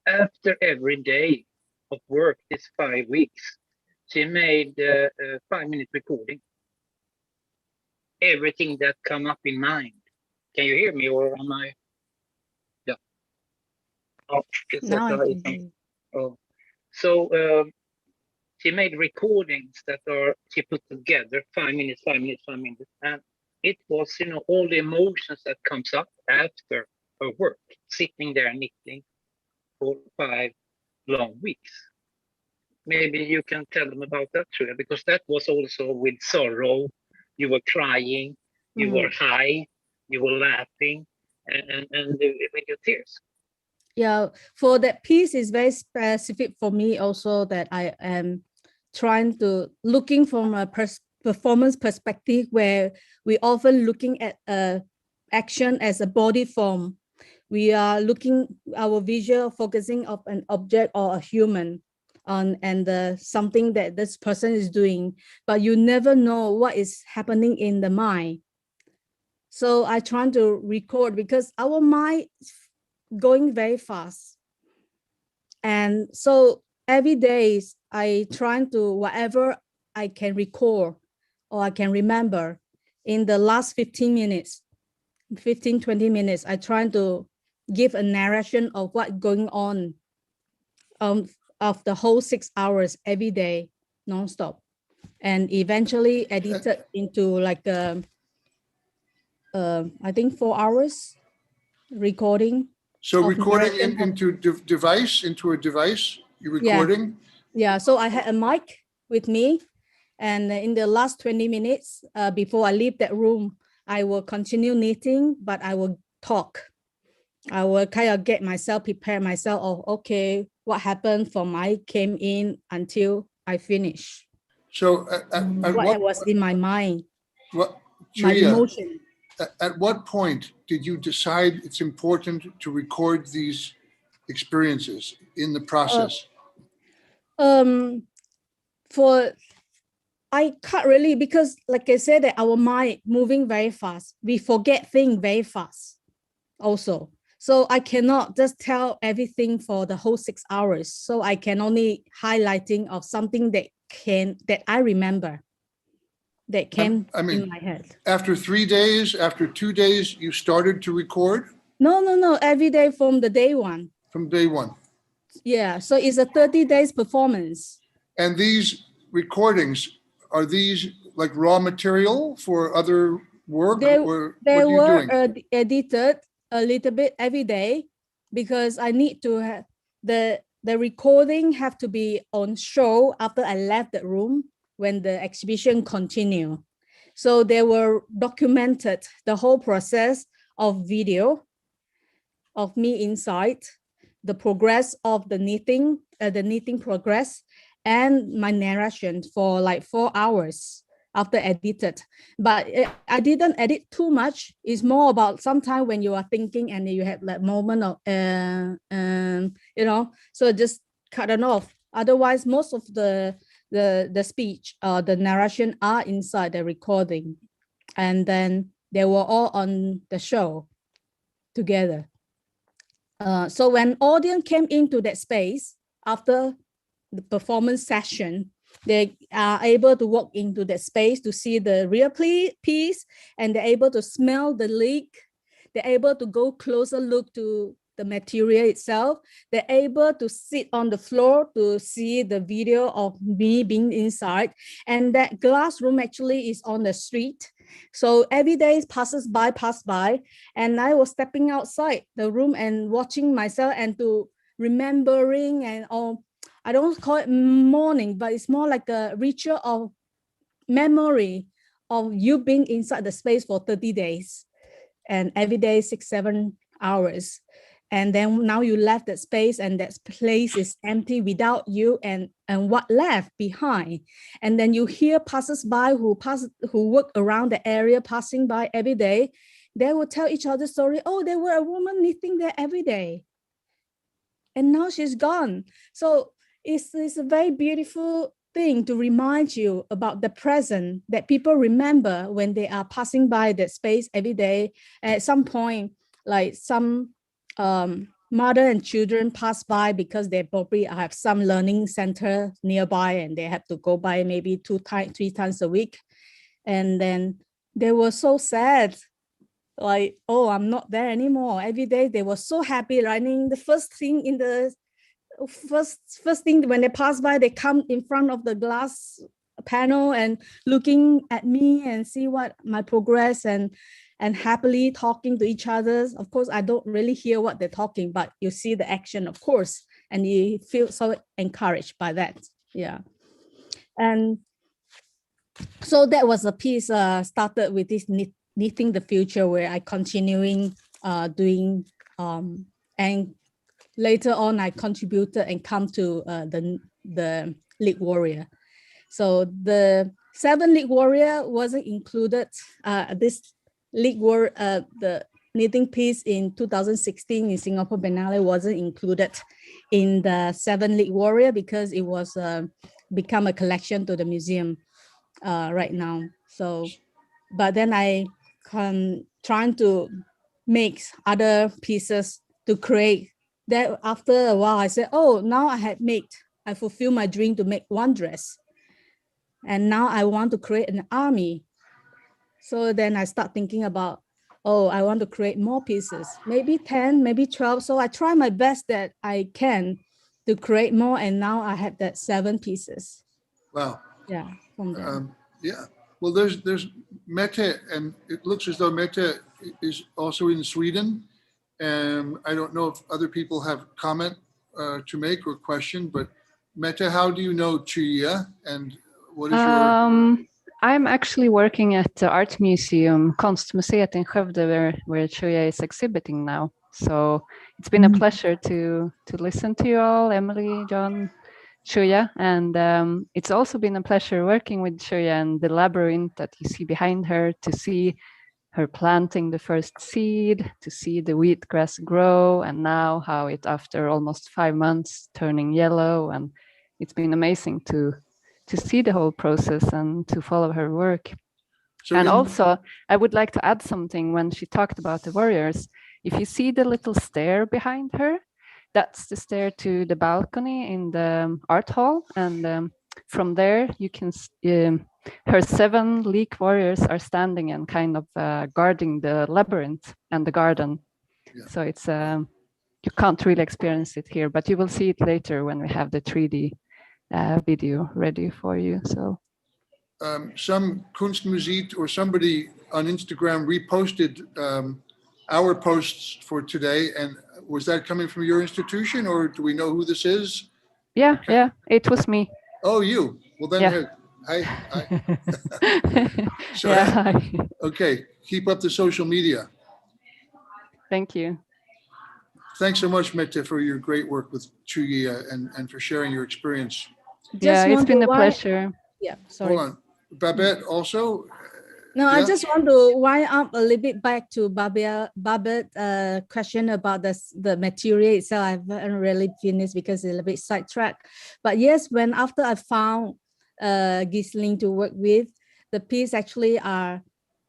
after every day of work, this 5 weeks, she made a 5-minute recording. Everything that come up in mind. Can you hear me, or am I? Yeah. Oh, it's Now I okay. can hear. Oh. So she made recordings that she put together 5 minutes, 5 minutes, 5 minutes, and it was all the emotions that comes up after her work, sitting there knitting for 5 long weeks. Maybe you can tell them about that, Chuyia, because that was also with sorrow. You were crying, you were high, you were laughing, and with your tears. Yeah, for that piece is very specific for me also, that I am trying to looking from a performance perspective, where we often looking at action as a body form. We are looking our visual focusing of an object or a human on and something that this person is doing, but you never know what is happening in the mind. So I try to record, because our mind is going very fast. And so every day I try to, whatever I can record or I can remember in the last 15 minutes, 15, 20 minutes, I try to give a narration of what's going on of the whole 6 hours every day, nonstop. And eventually edited into like, I think 4 hours recording. So of recording narration into a device, you're recording? Yeah, so I had a mic with me, and in the last 20 minutes before I leave that room, I will continue knitting, but I will talk. I will kind of get myself, prepare myself, okay, what happened from I came in until I finish. So what was in my mind, my Chuyia, emotion. at what point did you decide it's important to record these experiences in the process? I can't really, because like I said, that our mind moving very fast. We forget things very fast also. So I cannot just tell everything for the whole 6 hours. So I can only highlighting of something that I remember, that came in my head. After 3 days, after 2 days, you started to record? No, every day from the day one. From day one. Yeah, so it's a 30 days performance. And these recordings, are these like raw material for other work? They or what are you were doing? edited a little bit every day, because I need to have the recording have to be on show after I left the room when the exhibition continue. So they were documented the whole process of video of me inside, the progress of the knitting progress, and my narration for like 4 hours after edited. But I didn't edit too much. It's more about sometimes when you are thinking and you have that moment of, so just cut it off. Otherwise, most of the speech, the narration are inside the recording. And then they were all on the show together. So when audience came into that space after the performance session, they are able to walk into that space to see the real piece, and they're able to smell the leak. They're able to go closer look to the material itself. They're able to sit on the floor to see the video of me being inside. And that glass room actually is on the street. So every day passed by, and I was stepping outside the room and watching myself and to remembering and all. I don't call it mourning, but it's more like a ritual of memory of you being inside the space for 30 days and every day 6-7 hours. And then now you left that space and that place is empty without you and what left behind. And then you hear passers-by who work around the area passing by every day. They will tell each other story. Oh, there were a woman knitting there every day. And now she's gone. So it's a very beautiful thing to remind you about the present that people remember when they are passing by that space every day. At some point, like some mother and children pass by because they probably have some learning center nearby and they have to go by maybe 3 times a week. And then they were so sad, like, oh, I'm not there anymore. Every day they were so happy running. The first thing when they pass by, they come in front of the glass panel and looking at me and see what my progress and happily talking to each other. Of course, I don't really hear what they're talking, but you see the action, of course, and you feel so encouraged by that. Yeah. And so that was a piece started with this knitting the future, where I continuing doing and later on I contributed and come to the League Warrior. So the 7 League Warrior wasn't included. This League War, the knitting piece in 2016 in Singapore Biennale wasn't included in the 7 League Warrior because it was become a collection to the museum right now. So, but then I trying to make other pieces to create that. After a while I said, oh, now I fulfill my dream to make one dress. And now I want to create an army. So then I start thinking about, oh, I want to create more pieces, maybe 10, maybe 12. So I try my best that I can to create more. And now I have that 7 pieces. Wow. Yeah. From there. Yeah. Well, there's Mette, and it looks as though Mette is also in Sweden. And I don't know if other people have comment to make or question, but Mette, how do you know Chuyia, and what is your? I'm actually working at the art museum, Konstmuseet in Skövde, where Chuyia is exhibiting now. So it's been a pleasure to listen to you all, Emily, John, Chuyia, and it's also been a pleasure working with Chuyia and the labyrinth that you see behind her, to see her planting the first seed, to see the wheatgrass grow, and now how it, after almost 5 months, turning yellow. And it's been amazing to see the whole process and to follow her work. So and also, I would like to add something when she talked about the warriors. If you see the little stair behind her, that's the stair to the balcony in the art hall. And from there, you can, her 7 League warriors are standing and kind of guarding the labyrinth and the garden. Yeah. So it's, you can't really experience it here, but you will see it later when we have the 3D video ready for you. So some Kunstmuseet or somebody on Instagram reposted our posts for today, and was that coming from your institution, or do we know who this is? Yeah, okay. Yeah, it was me. Oh, you. Well, then, yeah. Hi. So, yeah, hi. Okay, keep up the social media. Thank you. Thanks so much, Mette, for your great work with Chuyia and for sharing your experience. Yeah, it's been a pleasure. Yeah, sorry. Hold on. Babette also? No, yeah? I just want to wind up a little bit back to Babette's question about the material itself. I haven't really finished because it's a bit sidetracked. But yes, after I found Gisling to work with, the piece actually are,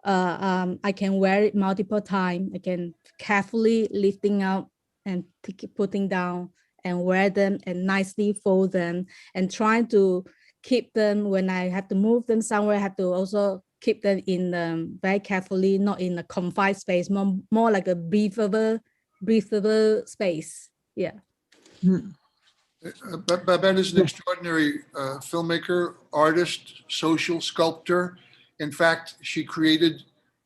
I can wear it multiple times. I can carefully lifting up and putting down and wear them and nicely fold them and trying to keep them when I have to move them somewhere. I have to also keep them in very carefully, not in a confined space, more like a breathable space. Yeah. Babette is an extraordinary filmmaker, artist, social sculptor, In fact, she created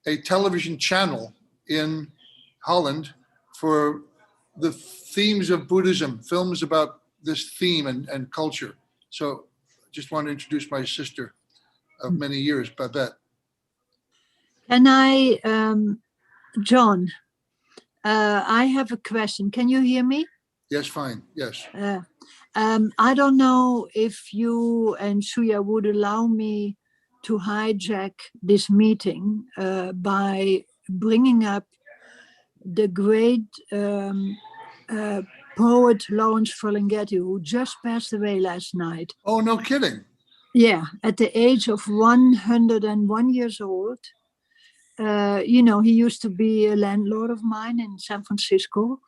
a television channel in Holland for the themes of Buddhism, films about this theme and culture. So just want to introduce my sister of many years, Babette. Can I, John, I have a question. Can you hear me? Yes, fine, yes. I don't know if you and Chuyia would allow me to hijack this meeting by bringing up the great poet Lawrence Ferlinghetti, who just passed away last night. Oh, no kidding. Yeah, at the age of 101 years old. You know, he used to be a landlord of mine in San Francisco.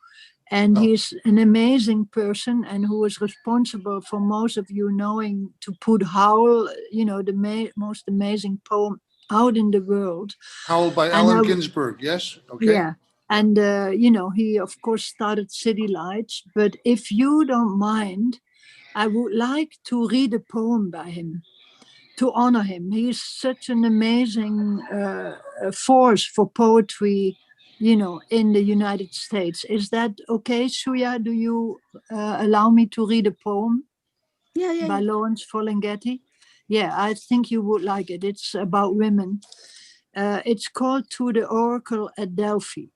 And he's an amazing person and who is responsible for most of you knowing to put Howl, you know, the most amazing poem out in the world. Howl by Allen Ginsberg, yes? Okay. Yeah. And, you know, he, of course, started City Lights. But if you don't mind, I would like to read a poem by him to honor him. He's such an amazing force for poetry, you know, in the United States. Is that okay, Chuyia? Do you allow me to read a poem by Lawrence Ferlinghetti? Yeah, I think you would like it. It's about women. It's called To the Oracle at Delphi.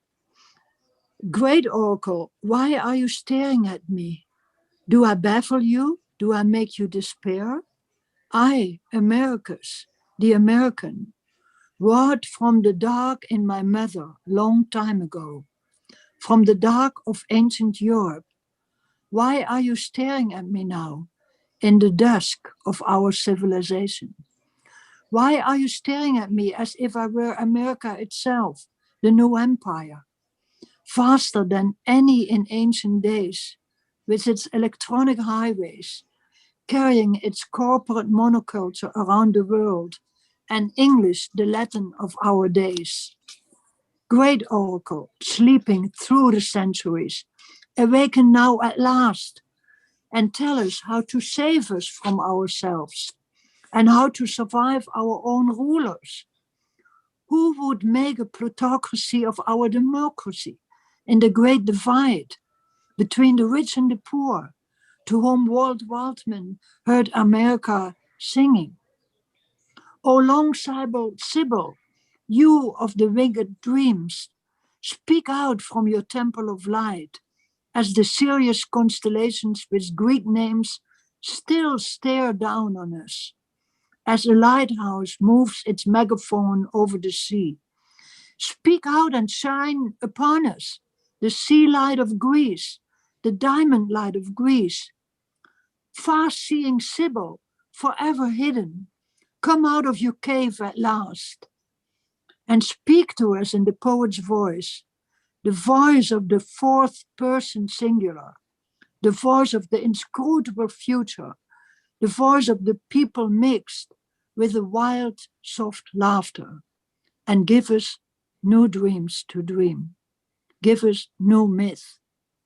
Great Oracle, why are you staring at me? Do I baffle you? Do I make you despair? I, Americus, the American, wrought from the dark in my mother long time ago, from the dark of ancient Europe. Why are you staring at me now, in the dusk of our civilization? Why are you staring at me as if I were America itself, the new empire, faster than any in ancient days, with its electronic highways, carrying its corporate monoculture around the world, and English the Latin of our days? Great Oracle, sleeping through the centuries, awaken now at last, and tell us how to save us from ourselves, and how to survive our own rulers. Who would make a plutocracy of our democracy in the great divide between the rich and the poor, to whom Walt Whitman heard America singing? O long Sybil, you of the winged dreams, speak out from your temple of light, as the Sirius constellations with Greek names still stare down on us, as a lighthouse moves its megaphone over the sea. Speak out and shine upon us, the sea light of Greece, the diamond light of Greece. Far-seeing Sybil, forever hidden, come out of your cave at last and speak to us in the poet's voice, the voice of the fourth person singular, the voice of the inscrutable future, the voice of the people mixed with a wild, soft laughter, and give us new dreams to dream. Give us new myth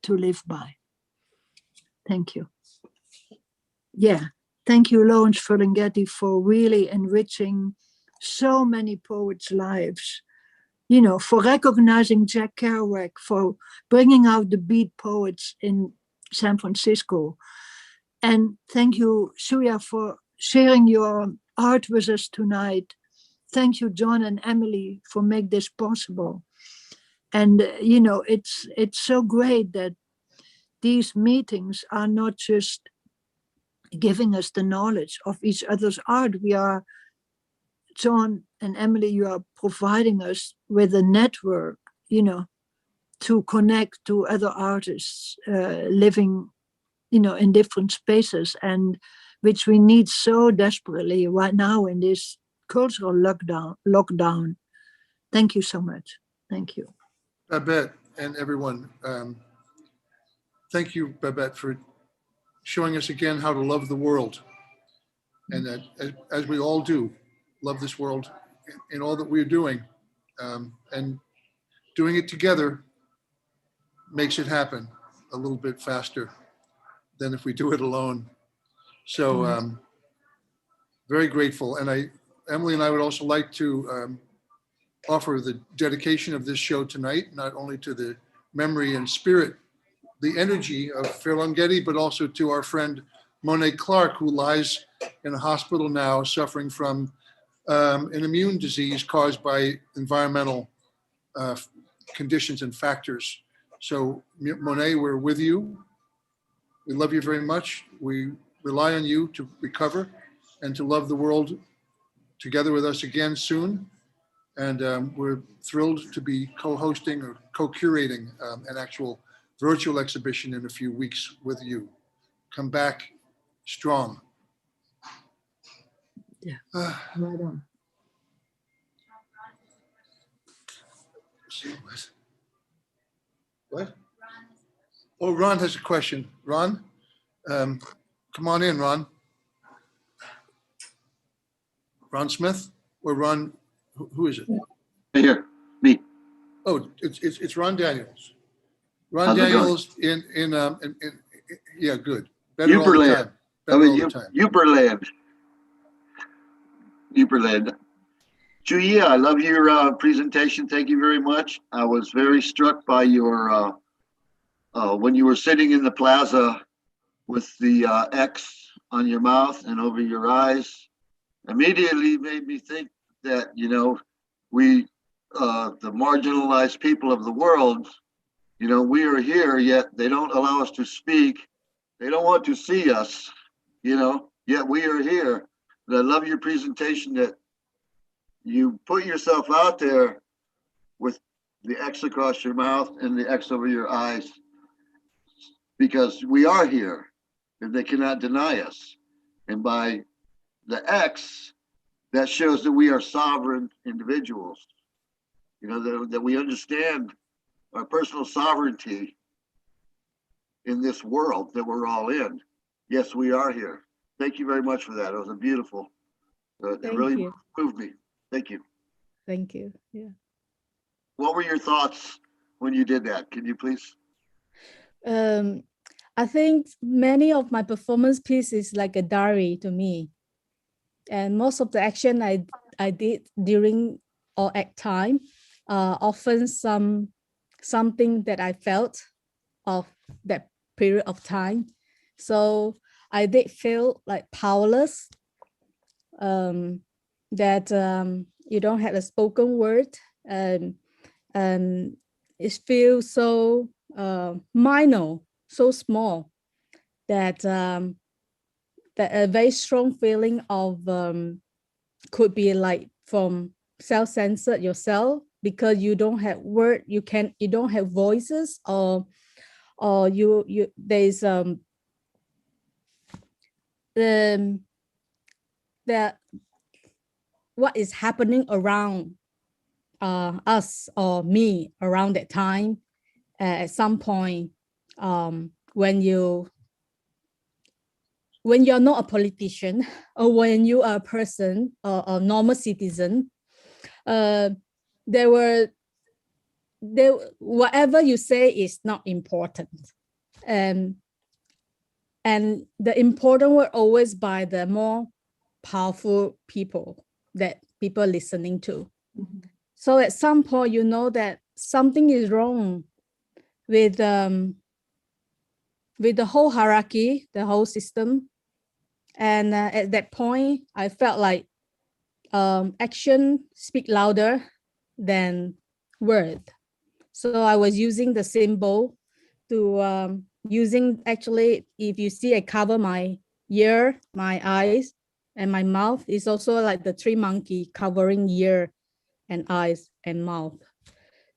to live by. Thank you. Yeah, thank you, Lawrence Ferlinghetti, for really enriching so many poets' lives. You know, for recognizing Jack Kerouac, for bringing out the beat poets in San Francisco. And thank you, Chuyia, for sharing your art with us tonight. Thank you, John and Emily, for making this possible. And, you know, it's so great that these meetings are not just giving us the knowledge of each other's art. We are, John and Emily, you are providing us with a network, you know, to connect to other artists living, you know, in different spaces, and which we need so desperately right now in this cultural lockdown. Thank you so much. Thank you. Babette and everyone, thank you, Babette, for showing us again how to love the world. And that, as we all do, love this world in all that we're doing. And doing it together makes it happen a little bit faster than if we do it alone. So very grateful. And Emily and I would also like to offer the dedication of this show tonight, not only to the memory and spirit, the energy of Ferlinghetti, but also to our friend Monet Clark, who lies in a hospital now suffering from an immune disease caused by environmental conditions and factors. So Monet, we're with you. We love you very much. We rely on you to recover and to love the world together with us again soon. And we're thrilled to be co-hosting or co-curating an actual virtual exhibition in a few weeks with you. Come back strong. Yeah, right on. What? Oh, Ron has a question. Ron, come on in, Ron. Ron Smith or Ron, who is it? Here, me. Oh, it's Ron Daniels. Ron How's it going? Daniels in yeah, good. Better all the Uberland. time. Better all the time. Uberland. Chuyia, I love your presentation. Thank you very much. I was very struck by your, when you were sitting in the plaza with the X on your mouth and over your eyes, immediately made me think that, you know, we, the marginalized people of the world, you know, we are here, yet they don't allow us to speak. They don't want to see us, you know, yet we are here. And I love your presentation that you put yourself out there with the X across your mouth and the X over your eyes, because we are here and they cannot deny us. And by the X, that shows that we are sovereign individuals, you know, that we understand our personal sovereignty in this world that we're all in. Yes, we are here. Thank you very much for that. It was a beautiful, it really moved me. Thank you. Thank you. Yeah. What were your thoughts when you did that? Can you please? I think many of my performance pieces like a diary to me. And most of the action I did during or at time, often something that I felt of that period of time. So I did feel like powerless, that you don't have a spoken word, and it feels so minor, so small, that that a very strong feeling of could be like from self-censored yourself because you don't have word, you don't have voices, or you there's that what is happening around us or me around that time at some point, when you're not a politician or when you are a person or a normal citizen, whatever you say is not important, and the important were always by the more powerful people that people are listening to. Mm-hmm. So at some point, you know that something is wrong with the whole hierarchy, the whole system. And at that point, I felt like action speak louder than word. So I was using the symbol to using, actually, if you see, I cover my ear, my eyes, and my mouth is also like the tree monkey covering ear and eyes and mouth,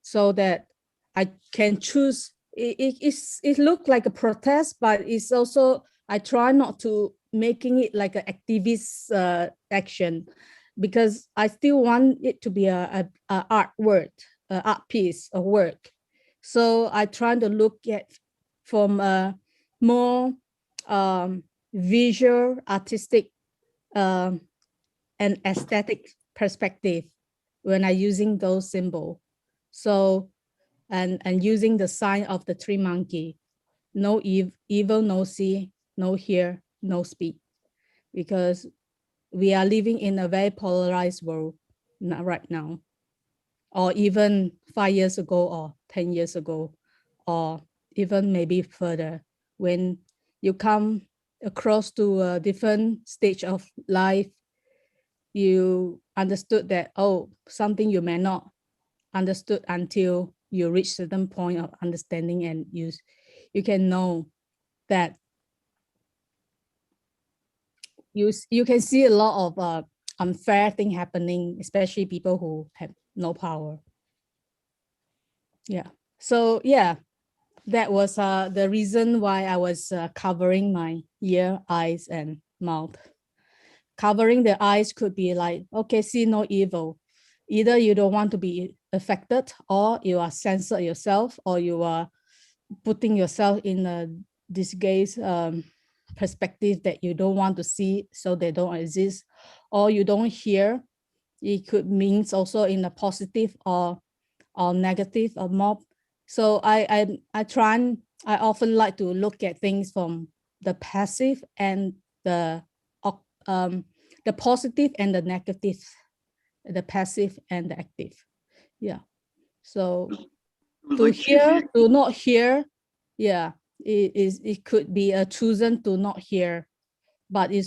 so that I can choose. It looked like a protest, but it's also, I try not to making it like an activist action, because I still want it to be a art work, art piece of work. So I try to look at from a more visual, artistic, and aesthetic perspective when I using those symbols. So, and using the sign of the tree monkey, no evil, no see, no hear, no speak, because we are living in a very polarized world right now, or even 5 years ago, or 10 years ago, or even maybe further. When you come across to a different stage of life, you understood that, oh, something you may not understood until you reach certain point of understanding, and you can know that you can see a lot of unfair thing happening, especially people who have no power. Yeah. So yeah, that was the reason why I was covering my ear, eyes, and mouth. Covering the eyes could be like, okay, see no evil. Either you don't want to be affected, or you are censored yourself, or you are putting yourself in a disguised perspective that you don't want to see, so they don't exist, or you don't hear. It could means also in a positive or negative or mob. So I often like to look at things from the passive and the positive and the negative, the passive and the active. Yeah. So It was to like hear, choosing, to not hear, yeah, it could be a chosen to not hear, but it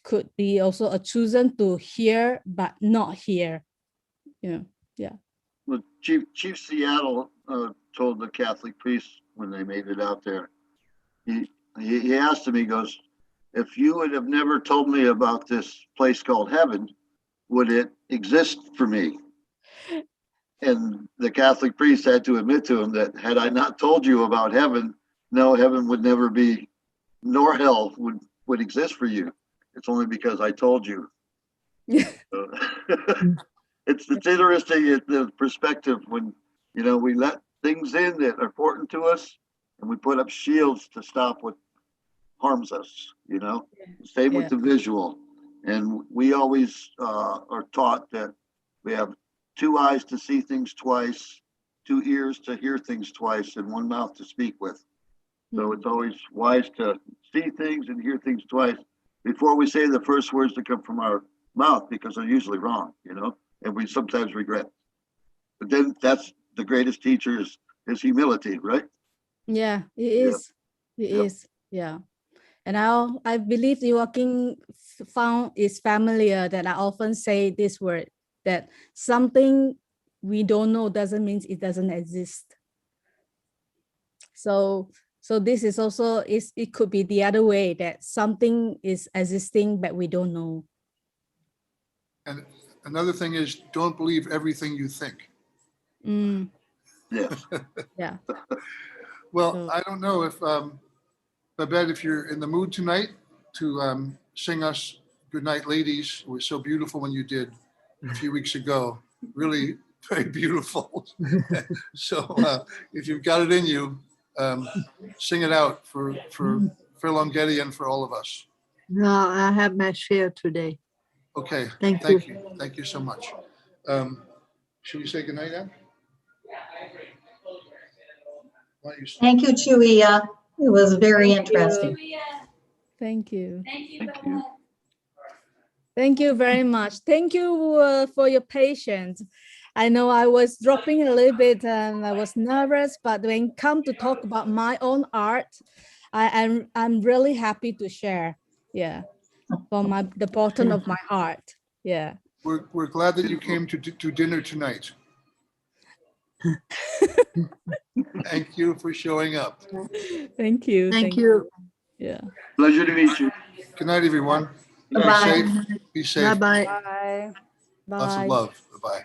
could be also a chosen to hear but not hear. Yeah. Yeah. well, Chief Seattle told the Catholic priests when they made it out there. He asked him. He goes, "If you would have never told me about this place called heaven, would it exist for me?" And the Catholic priest had to admit to him that had I not told you about heaven, no, heaven would never be, nor hell would exist for you. It's only because I told you. So, it's interesting the perspective when we let things in that are important to us, and we put up shields to stop what harms us. Same with Yeah. the visual, and we always are taught that we have 2 eyes to see things twice, 2 ears to hear things twice, and 1 mouth to speak with. So it's always wise to see things and hear things twice before we say the first words that come from our mouth, because they're usually wrong, and we sometimes regret. But then that's the greatest teacher is humility, right? Yeah, it Yeah. is. It Yep. is. Yeah. And I believe the working found is familiar, that I often say this word, that something we don't know doesn't mean it doesn't exist. So this is also, it could be the other way, that something is existing but we don't know. And another thing is, don't believe everything you think. Yes. Yeah. Well, So- I don't know if, Babette, if you're in the mood tonight to sing us Goodnight Ladies. It was so beautiful when you did a few weeks ago. Really very beautiful. So if you've got it in you, sing it out for Phil Longetti and for all of us. No, I have my share today. Okay. Thank Thank you. Thank you so much. Should we say goodnight now? Why don't you start? Thank you, Chuyia. It was very interesting. Thank you. Thank you. Thank you. Thank you very much. Thank you for your patience. I know I was dropping a little bit and I was nervous, but when come to talk about my own art, I'm really happy to share. Yeah, from the bottom of my heart. Yeah. We're glad that you came to dinner tonight. Thank you for showing up. Thank you. Thank you. Yeah. Pleasure to meet you. Good night, everyone. Be Bye-bye. safe. Be safe. Bye-bye. Bye. Lots of Bye. love. Bye-bye.